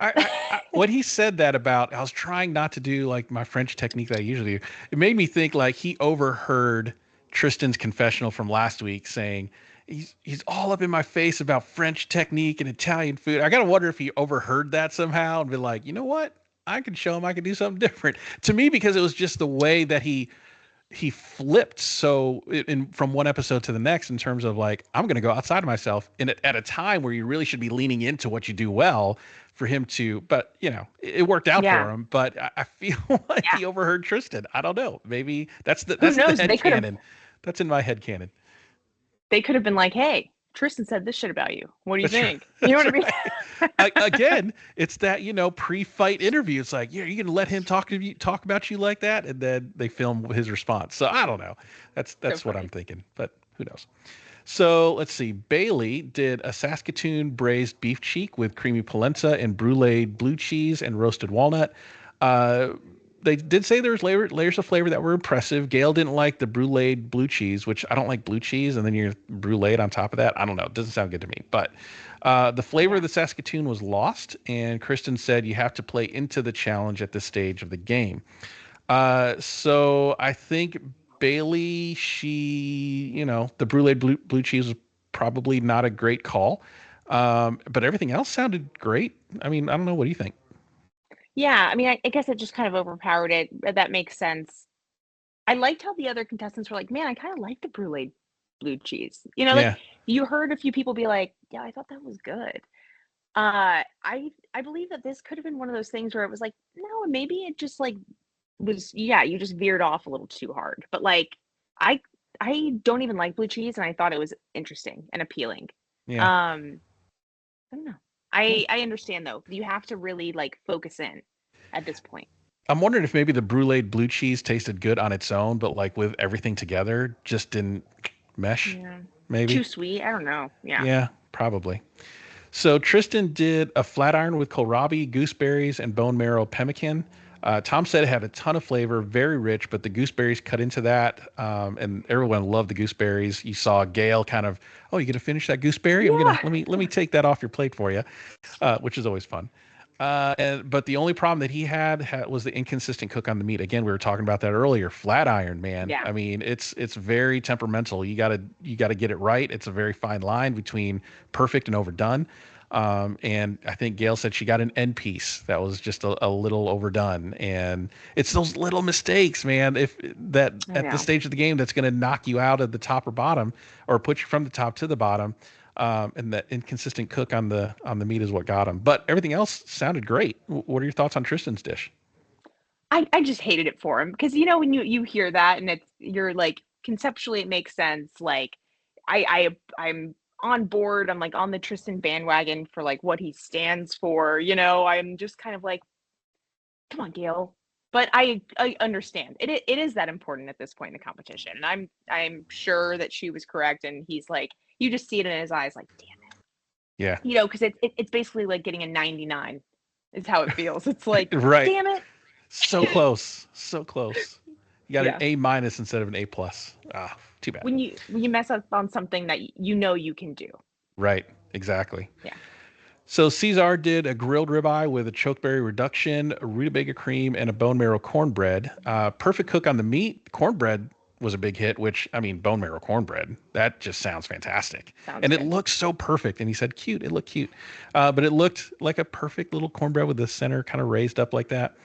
Yeah. When he said that about, I was trying not to do like my French technique that I usually do. It made me think like he overheard Tristan's confessional from last week saying he's all up in my face about French technique and Italian food. I got to wonder if he overheard that somehow and be like, you know what? I can show him I can do something different. To me, because it was just the way that he flipped so from one episode to the next in terms of like, I'm going to go outside of myself at a time where you really should be leaning into what you do well for him to, but it worked out for him, but I feel like he overheard Tristan. I don't know. Maybe that's the head canon. That's in my head canon. They could have been like, hey, Tristan said this shit about you. What do you think? You know what I mean? Again, it's that, pre-fight interview. It's like, you're going to let him talk about you like that? And then they film his response. So I don't know. That's what I'm thinking, but who knows? So let's see. Bailey did a Saskatoon braised beef cheek with creamy polenta and brulee blue cheese and roasted walnut. They did say there was layers of flavor that were impressive. Gail didn't like the brulee blue cheese, which I don't like blue cheese, and then you're brulee on top of that. I don't know. It doesn't sound good to me. But the flavor of the Saskatoon was lost, and Kristen said you have to play into the challenge at this stage of the game. So I think Bailey, the brulee blue cheese was probably not a great call, but everything else sounded great. I mean, I don't know. What do you think? Yeah, I mean, I guess it just kind of overpowered it. That makes sense. I liked how the other contestants were like, man, I kind of like the brulee blue cheese. Like, you heard a few people be like, yeah, I thought that was good. I believe that this could have been one of those things where it was like, no, maybe it just like was, you just veered off a little too hard. But like, I don't even like blue cheese, and I thought it was interesting and appealing. Yeah. I don't know. I understand though. You have to really like focus in at this point. I'm wondering if maybe the brulee blue cheese tasted good on its own, but like with everything together, just didn't mesh. Yeah. Maybe too sweet. I don't know. Yeah. Yeah, probably. So Tristan did a flat iron with kohlrabi, gooseberries, and bone marrow pemmican. Tom said it had a ton of flavor, very rich, but the gooseberries cut into that, and everyone loved the gooseberries. You saw Gail kind of, oh, you gonna finish that gooseberry? Yeah. Let me take that off your plate for you, which is always fun. But the only problem that he had was the inconsistent cook on the meat. Again, we were talking about that earlier. Flat iron, man. Yeah. I mean, it's very temperamental. You gotta get it right. It's a very fine line between perfect and overdone. And I think Gail said she got an end piece that was just a little overdone, and it's those little mistakes, man. At the stage of the game, that's going to knock you out of the top or bottom, or put you from the top to the bottom. And that inconsistent cook on the meat is what got him. But everything else sounded great. What are your thoughts on Tristan's dish? I just hated it for him, because when you hear that and you're like, conceptually it makes sense. Like I'm on board. I'm like on the Tristan bandwagon for like what he stands for. I'm just kind of like, come on, Gail. But I understand it is that important at this point in the competition. And I'm sure that she was correct. And he's like, you just see it in his eyes, like, damn it. Yeah. Because it's basically like getting a 99 is how it feels. It's like, right. Damn it. So close. So close. You got an A- instead of an A+. Ah, too bad. When you mess up on something that you can do. Right. Exactly. Yeah. So Cesar did a grilled ribeye with a chokeberry reduction, a rutabaga cream, and a bone marrow cornbread. Perfect cook on the meat. Cornbread was a big hit, which, I mean, bone marrow cornbread, that just sounds fantastic. Sounds good. It looks so perfect. And he said, cute. It looked cute. But it looked like a perfect little cornbread with the center kind of raised up like that.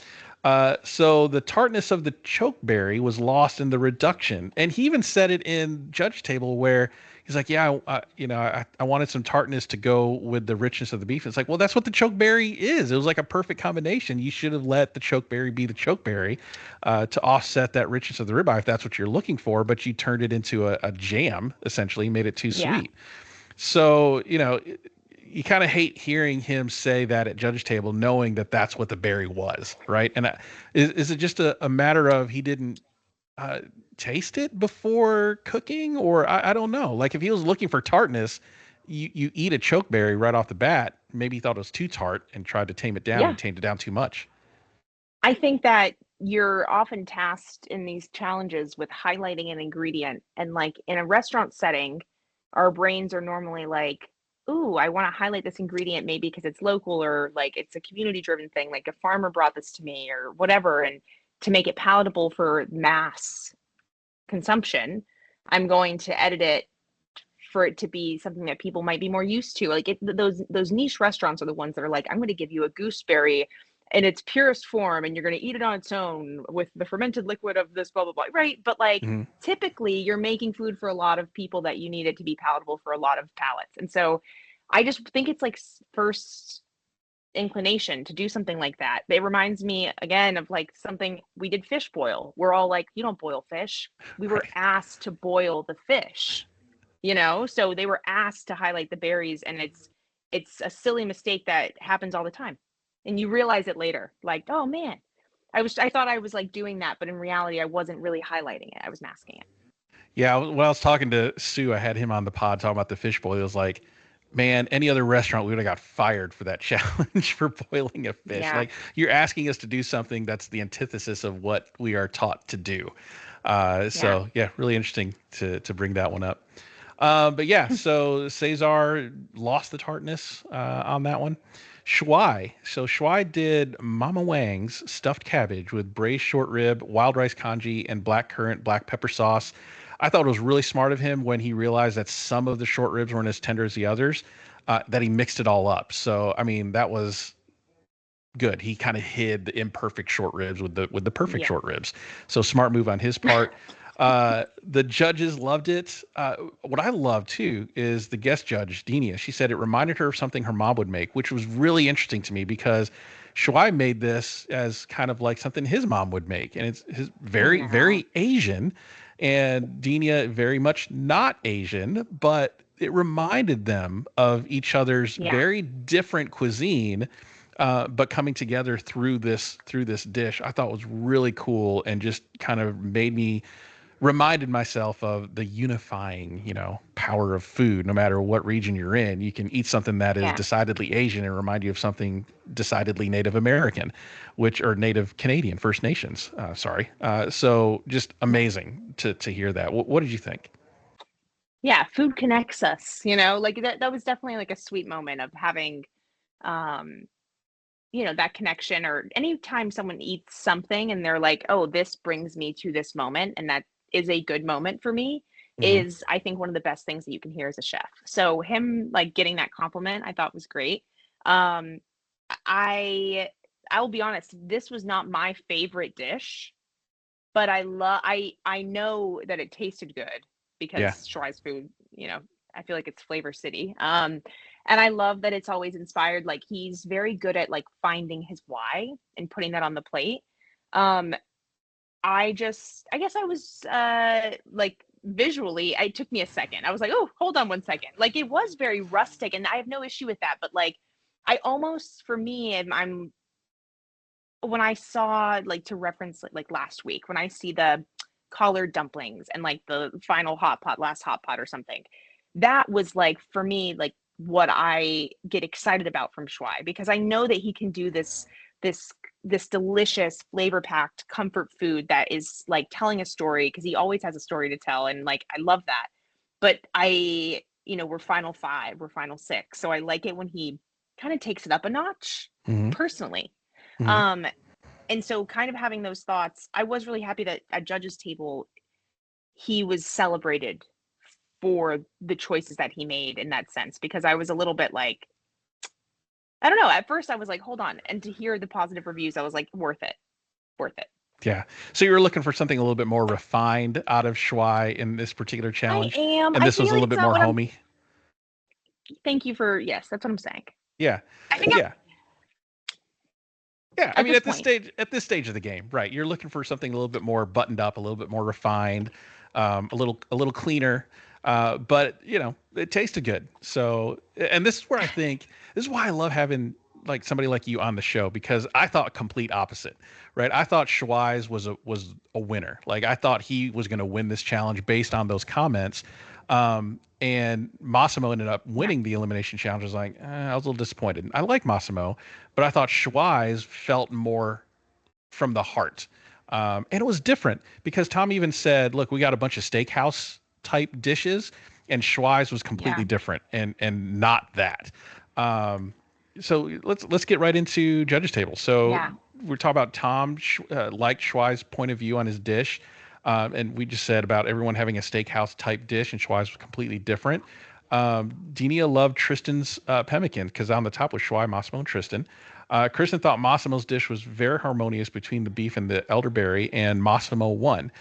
So the tartness of the chokeberry was lost in the reduction, and he even said it in judge table where he's like, "Yeah, I wanted some tartness to go with the richness of the beef." It's like, well, that's what the chokeberry is. It was like a perfect combination. You should have let the chokeberry be the chokeberry to offset that richness of the ribeye if that's what you're looking for. But you turned it into a jam, essentially, made it too Yeah. sweet. So you kind of hate hearing him say that at judge table, knowing that that's what the berry was, right? And is it just a matter of he didn't uh, taste it before cooking, or I don't know. Like if he was looking for tartness, you eat a chokeberry right off the bat. Maybe he thought it was too tart and tried to tame it down Yeah. and tamed it down too much. I think that you're often tasked in these challenges with highlighting an ingredient. And like in a restaurant setting, our brains are normally like, ooh, I want to highlight this ingredient maybe because it's local or like it's a community driven thing, like a farmer brought this to me or whatever. And to make it palatable for mass consumption, I'm going to edit it for it to be something that people might be more used to. Like those niche restaurants are the ones that are like, I'm going to give you a gooseberry in its purest form, and you're going to eat it on its own with the fermented liquid of this blah blah blah. Right, but like Mhm. typically, you're making food for a lot of people that you need it to be palatable for a lot of palates, and so I just think it's like first inclination to do something like that. It reminds me again of like something we did fish boil. We're all like, you don't boil fish. We were Right. asked to boil the fish, you know? So they were asked to highlight the berries, and it's a silly mistake that happens all the time. And you realize it later. Like, oh man, I thought I was like doing that, but in reality I wasn't really highlighting it. I was masking it. Yeah, when I was talking to Sue, I had him on the pod talking about the fish boil. He was like, man, any other restaurant, we would have got fired for that challenge for boiling a fish. Yeah. Like, you're asking us to do something that's the antithesis of what we are taught to do. Yeah. So, yeah, really interesting to bring that one up. But yeah, so Cesar lost the tartness on that one. Shuai. So Shuai did Mama Wang's stuffed cabbage with braised short rib, wild rice congee, and black currant black pepper sauce. I thought it was really smart of him when he realized that some of the short ribs weren't as tender as the others, that he mixed it all up. So I mean, that was good. He kind of hid the imperfect short ribs with the perfect Yeah. short ribs. So smart move on his part. The judges loved it. What I love too is the guest judge, Denia. She said it reminded her of something her mom would make, which was really interesting to me because Shuai made this as kind of like something his mom would make. And it's his very, Yeah. very Asian, and Denia very much not Asian, but it reminded them of each other's Yeah. very different cuisine, but coming together through this dish. I thought was really cool and just kind of reminded myself of the unifying, power of food. No matter what region you're in, you can eat something that is Yeah. decidedly Asian and remind you of something decidedly Native American, or Native Canadian, First Nations. Sorry. So just amazing to hear that. What did you think? Yeah, food connects us, like that was definitely like a sweet moment of having um that connection, or anytime someone eats something and they're like, "Oh, this brings me to this moment," and that is a good moment for me, Hmm. is I think one of the best things that you can hear as a chef. So him like getting that compliment, I thought was great. Um, I I will be honest, this was not my favorite dish, but I know that it tasted good Yeah. because Schwei's food, I feel like it's Flavor City. And I love that it's always inspired. Like he's very good at like finding his why and putting that on the plate. Um, I guess I was like visually, it took me a second. I was like, oh, hold on 1 second. Like it was very rustic, and I have no issue with that. But like, I almost, for me, I'm when I saw, like, to reference like last week, when I see the collard dumplings and like the final hot pot, last hot pot or something, that was like for me, like what I get excited about from Schwei, because I know that he can do this this delicious flavor packed comfort food that is like telling a story, because he always has a story to tell, and like I love that. But we're final five, we're final six, so I like it when he kind of takes it up a notch Hmm. personally. Hmm. um and so kind of having those thoughts, I was really happy that at judges table he was celebrated for the choices that he made in that sense, because I was a little bit like, I don't know, at first I was like, hold on, and to hear the positive reviews I was like, worth it. worth it. Yeah. So you were looking for something a little bit more refined out of Shuai in this particular challenge. I am. And I this was feel a like little it's bit not more what I'm. homey. Thank you for yes. That's what I'm saying. Yeah. I think Yeah. Yeah. I mean, this point. at this stage of the game, right. You're looking for something a little bit more buttoned up, a little bit more refined, a little cleaner. But you know, it tasted good. So, and this is where I think, this is why I love having like somebody like you on the show, because I thought complete opposite, right? I thought Schweiz was a winner. Like I thought he was going to win this challenge based on those comments. And Massimo ended up winning the elimination challenge. I was like, I was a little disappointed. I like Massimo, but I thought Schweiz felt more from the heart. And it was different because Tom even said, look, we got a bunch of steakhouse type dishes, and Schweiz was completely different and not that. So let's get right into judges table. So we're talking about Tom liked Schweiz's point of view on his dish. And we just said about everyone having a steakhouse type dish, and Schweiz was completely different. Denia loved Tristan's pemmican because on the top was Schweiz, Massimo, and Tristan. Kristen thought Massimo's dish was very harmonious between the beef and the elderberry, and Massimo won.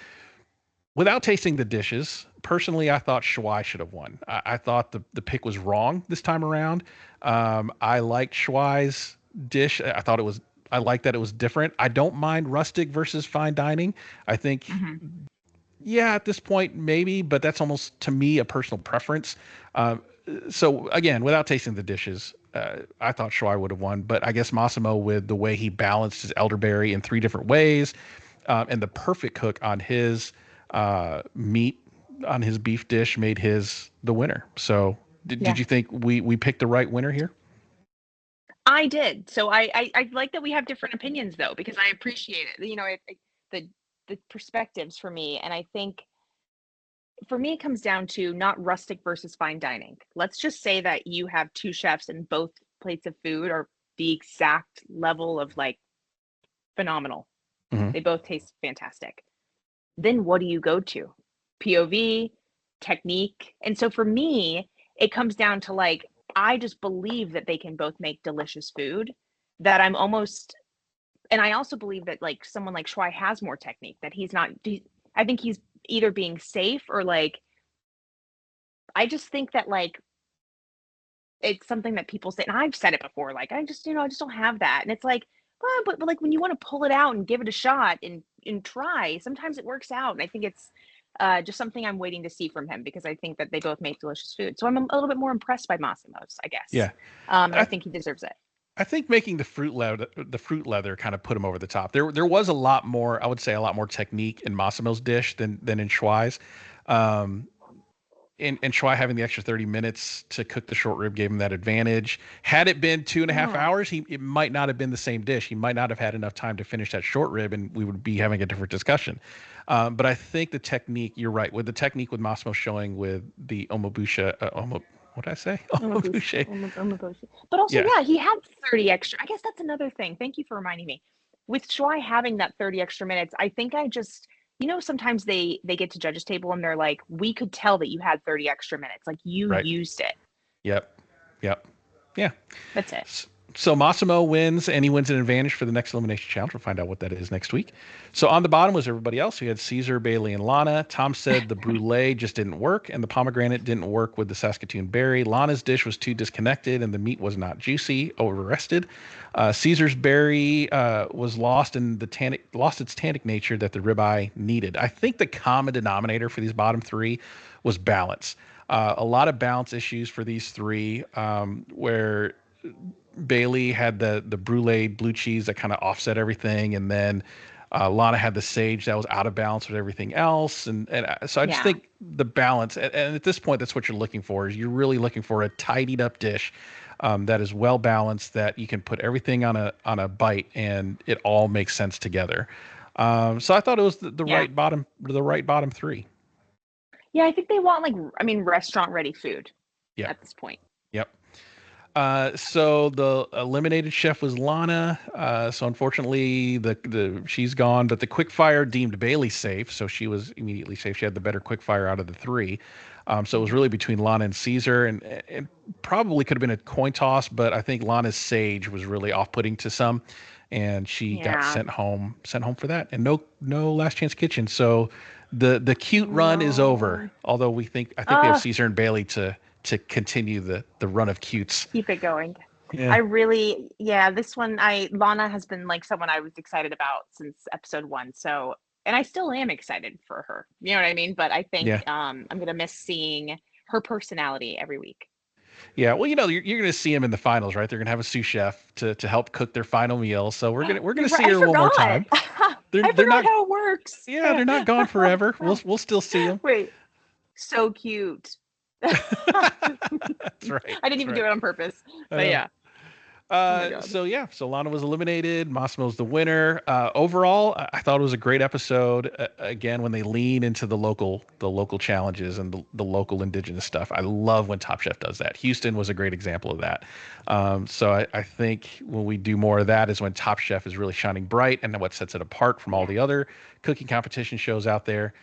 Without tasting the dishes, personally, I thought Schweiz should have won. I thought the pick was wrong this time around. I liked Schweiz's dish. I like that it was different. I don't mind rustic versus fine dining. I think, yeah, at this point, maybe, but that's almost, to me, a personal preference. So again, without tasting the dishes, I thought Schweiz would have won, but I guess Massimo, with the way he balanced his elderberry in 3 different ways, and the perfect cook on his meat, on his beef dish, made his the winner. So did you think we picked the right winner here? I did. So I like that we have different opinions though, because I appreciate it. You know, the perspectives for me, and I think for me it comes down to not rustic versus fine dining. Let's just say that you have 2 chefs and both plates of food are the exact level of like phenomenal. Mm-hmm. They both taste fantastic. Then what do you go to? POV, technique. And so for me, it comes down to like, I just believe that they can both make delicious food, that I'm almost, and I also believe that like someone like Schwei has more technique, that I think he's either being safe or like, I just think that like, it's something that people say, and I've said it before, like, I just don't have that. And it's like, well, but like when you want to pull it out and give it a shot and try, sometimes it works out. And I think it's just something I'm waiting to see from him, because I think that they both make delicious food. So I'm a little bit more impressed by Massimo's, I guess. Yeah. I think he deserves it. I think making the fruit leather kind of put him over the top. There was a lot more, I would say, a lot more technique in Massimo's dish than in Schwei's. And Schwei having the extra 30 minutes to cook the short rib gave him that advantage. Had it been 2.5 hours, it might not have been the same dish. He might not have had enough time to finish that short rib, and we would be having a different discussion. But I think the technique, you're right, with the technique with Massimo showing with the omobusha, what did I say? Omobusha. But also, he had 30 extra. I guess that's another thing. Thank you for reminding me. With Schwei having that 30 extra minutes, I think sometimes they get to judges table and they're like, we could tell that you had 30 extra minutes. Like you used it. Yep. Yeah. That's it. So Massimo wins, and he wins an advantage for the next elimination challenge. We'll find out what that is next week. So on the bottom was everybody else. We had Caesar, Bailey, and Lana. Tom said the brulee just didn't work, and the pomegranate didn't work with the Saskatoon berry. Lana's dish was too disconnected, and the meat was not juicy, over-rested. Caesar's berry was lost its tannic nature that the ribeye needed. I think the common denominator for these bottom 3 was balance. A lot of balance issues for these 3, where Bailey had the brulee blue cheese that kind of offset everything, and then Lana had the sage that was out of balance with everything else, and so I just think the balance, and at this point, that's what you're looking for. Is you're really looking for a tidied up dish that is well balanced, that you can put everything on a bite, and it all makes sense together. So I thought it was the right bottom 3. Yeah, I think they want restaurant ready food. Yeah. At this point. Yep. So the eliminated chef was Lana. So unfortunately, she's gone, but the quickfire deemed Bailey safe, so she was immediately safe. She had the better quickfire out of the 3. So it was really between Lana and Caesar, and probably could have been a coin toss, but I think Lana's sage was really off-putting to some. and she got Yeah. sent home for that, and no Last Chance Kitchen. So the cute run is over. No. Although I think we have Caesar and Bailey to continue the run of cutes. Keep it going. Yeah. This one, Lana has been like someone I was excited about since episode 1. So, and I still am excited for her. You know what I mean? But I think I'm gonna miss seeing her personality every week. Yeah, well, you're going to see him in the finals, right? They're going to have a sous chef to help cook their final meal. So we're going to see her one more time. I forgot how it works. Yeah, they're not gone forever. We'll still see them. Wait, so cute. That's right. I didn't even do it on purpose, but yeah. So Lana was eliminated. Massimo's the winner. Overall, I thought it was a great episode. Again, when they lean into the local challenges and the local indigenous stuff. I love when Top Chef does that. Houston was a great example of that. So I think when we do more of that is when Top Chef is really shining bright and what sets it apart from all the other cooking competition shows out there.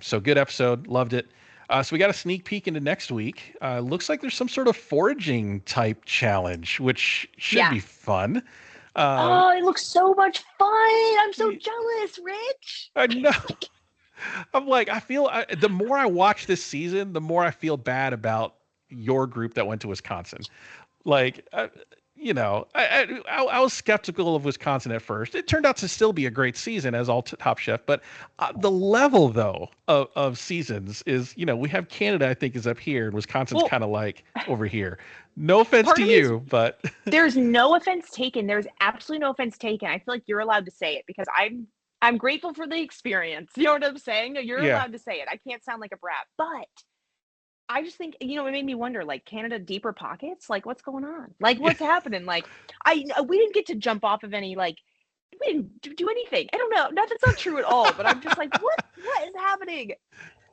So good episode. Loved it. So we got a sneak peek into next week. Looks like there's some sort of foraging type challenge, which should be fun. It looks so much fun. I'm so jealous, Rich. I know. I'm like, the more I watch this season, the more I feel bad about your group that went to Wisconsin. Like, I was skeptical of Wisconsin at first. It turned out to still be a great season as all Top Chef, but the level though of seasons is, we have Canada, I think, is up here, and Wisconsin's kind of like over here. No offense to you, but there's no offense taken. There's absolutely no offense taken. I feel like you're allowed to say it because I'm grateful for the experience. You know what I'm saying? You're allowed to say it. I can't sound like a brat, but I just think, it made me wonder, like, Canada deeper pockets? Like, what's going on? Like, what's happening? Like, we didn't get to jump off of any, like, we didn't do anything. I don't know. That's not true at all, but I'm just like, what is happening?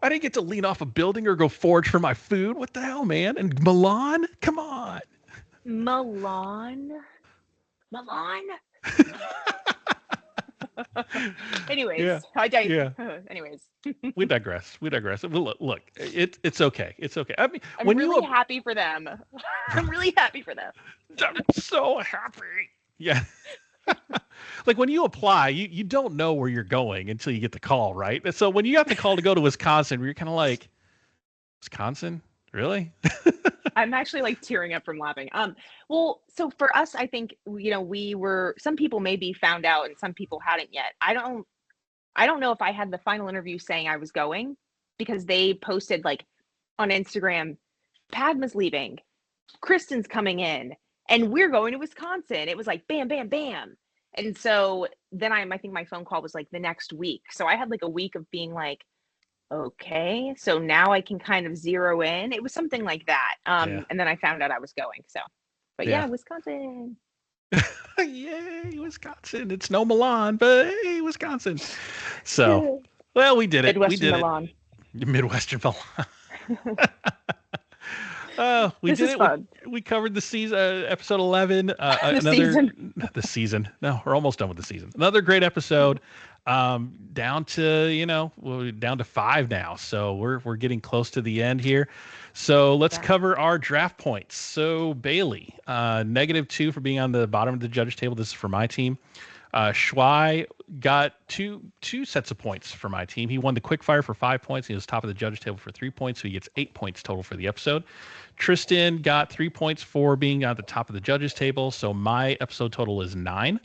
I didn't get to lean off a building or go forage for my food. What the hell, man? And Milan? Come on. Milan? Anyways, anyways, we digress. Look, it's okay. It's okay. I mean, I'm really happy for them. I'm really happy for them. I'm so happy. Yeah. Like when you apply, you don't know where you're going until you get the call, right? And so when you got the call to go to Wisconsin, you're kind of like, Wisconsin? Really? I'm actually like tearing up from laughing. Well, so for us, I think, we were, some people maybe found out and some people hadn't yet. I don't know if I had the final interview saying I was going, because they posted like on Instagram, Padma's leaving, Kristen's coming in, and we're going to Wisconsin. It was like bam, bam, bam. And so then I think my phone call was like the next week. So I had like a week of being like, okay, so now I can kind of zero in. It was something like that. And then I found out I was going. So, but Wisconsin. Yay, Wisconsin. It's no Milan, but hey, Wisconsin. So, well, we did it. Midwestern Milan. Midwestern Milan. We did it. Fun. We covered the season, episode 11. The season. No, we're almost done with the season. Another great episode. Down to, we're down to 5 now. So we're getting close to the end here. So let's cover our draft points. So Bailey, -2 for being on the bottom of the judges table. This is for my team. Shuai got two sets of points for my team. He won the quickfire for 5 points. He was top of the judges table for 3 points. So he gets 8 points total for the episode. Tristan got 3 points for being at the top of the judges table. So my episode total is 9.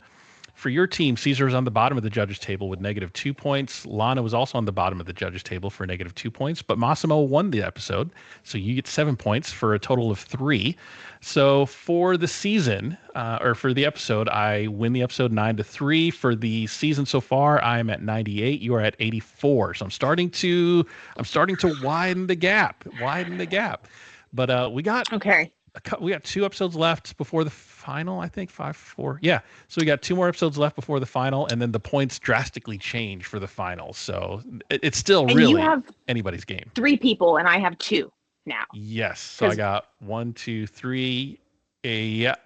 For your team, Caesar is on the bottom of the judges table with -2 points. Lana was also on the bottom of the judges table for -2 points, but Massimo won the episode, so you get 7 points for a total of 3. So for the season, or for the episode, I win the episode 9-3. For the season so far, I'm at 98. You are at 84. So I'm starting to widen the gap. But we got 2 episodes left before the final, I think 5-4. Yeah. So we got 2 more episodes left before the final, and then the points drastically change for the final. So it's still really you have anybody's game. 3 people, and I have 2 now. Yes. So I got 1, 2, 3. Yep.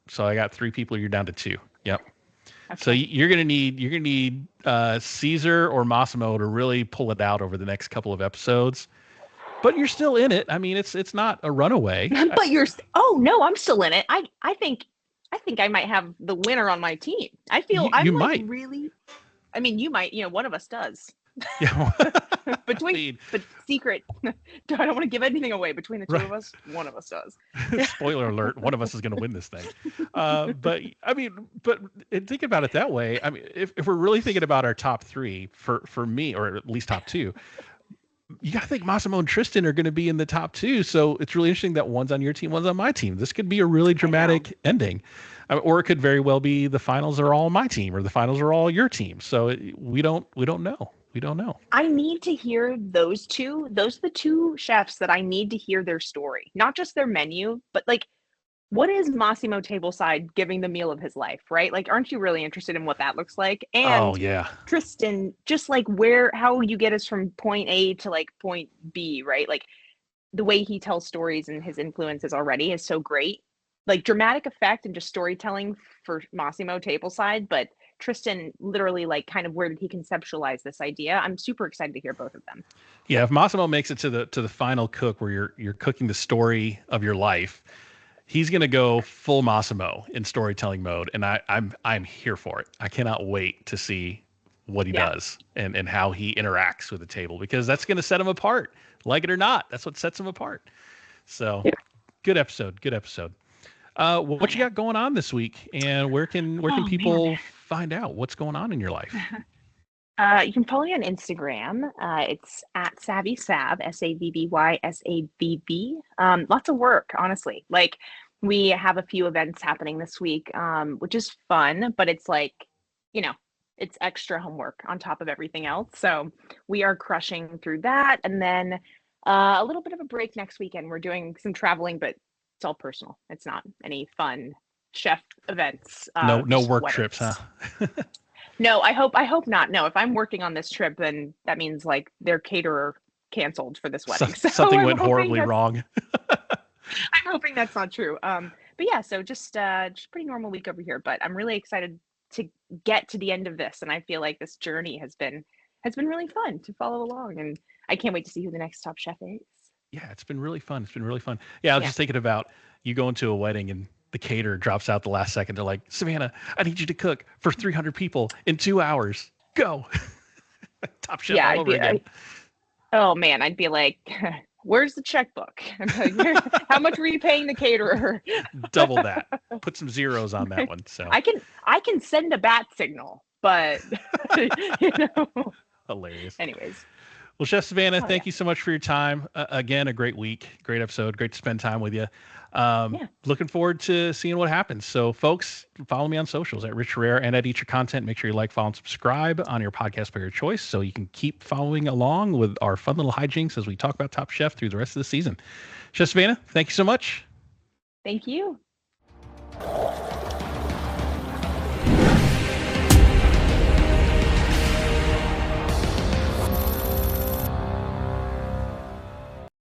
So I got 3 people. You're down to 2. Yep. Okay. So you're gonna need Caesar or Massimo to really pull it out over the next couple of episodes. But you're still in it. I mean, it's not a runaway. But I'm still in it. I think I think I might have the winner on my team. I feel You I'm like might. really. I mean, you might. One of us does. Yeah. But secret. I don't want to give anything away. Between the two Right. of us, one of us does. Spoiler alert, one of us is going to win this thing. But I mean, think about it that way. I mean, if we're really thinking about our top three for me, or at least top two, you got to think Massimo and Tristan are going to be in the top two. So it's really interesting that one's on your team, one's on my team. This could be a really dramatic ending. Or it could very well be the finals are all my team or the finals are all your team. So we don't know. We don't know. I need to hear those two. Those are the two chefs that I need to hear their story, not just their menu, but like, what is Massimo tableside giving the meal of his life, right? Like, aren't you really interested in what that looks like? And Oh yeah. Tristan, just like how you get us from point A to like point B, right? Like the way he tells stories and his influences already is so great. Like dramatic effect and just storytelling for Massimo tableside, but Tristan literally like kind of where did he conceptualize this idea? I'm super excited to hear both of them. Yeah, if Massimo makes it to the final cook where you're cooking the story of your life, he's gonna go full Massimo in storytelling mode, and I'm here for it. I cannot wait to see what he does and how he interacts with the table, because that's gonna set him apart, like it or not. That's what sets him apart. So good episode. What you got going on this week, and where can people find out what's going on in your life? You can follow me on Instagram. It's at SavvySav, SAVVYSAVB. Lots of work, honestly. Like we have a few events happening this week, which is fun, but it's like, it's extra homework on top of everything else. So we are crushing through that. And then a little bit of a break next weekend. We're doing some traveling, but it's all personal. It's not any fun chef events. No work weddings. trips, huh? No, I hope not. No, if I'm working on this trip, then that means like their caterer canceled for this wedding. So Something went horribly wrong. I'm hoping that's not true. But yeah, so just pretty normal week over here. But I'm really excited to get to the end of this, and I feel like this journey has been really fun to follow along, and I can't wait to see who the next top chef is. Yeah, it's been really fun. Yeah, I was just thinking about you going to a wedding and the caterer drops out the last second. They're like, Savannah, I need you to cook for 300 people in 2 hours. Go. Top chef all over again. Oh man, I'd be like, where's the checkbook? I'd be like, how much were you paying the caterer? Double that. Put some zeros on that one. So I can send a bat signal, but hilarious. Anyways. Well, Chef Savannah, thank you so much for your time. Again, a great week, great episode, great to spend time with you. Looking forward to seeing what happens. So, folks, follow me on socials at Rich Herrera and at Eat Your Content. Make sure you like, follow, and subscribe on your podcast player of choice so you can keep following along with our fun little hijinks as we talk about Top Chef through the rest of the season. Chef Savannah, thank you so much. Thank you.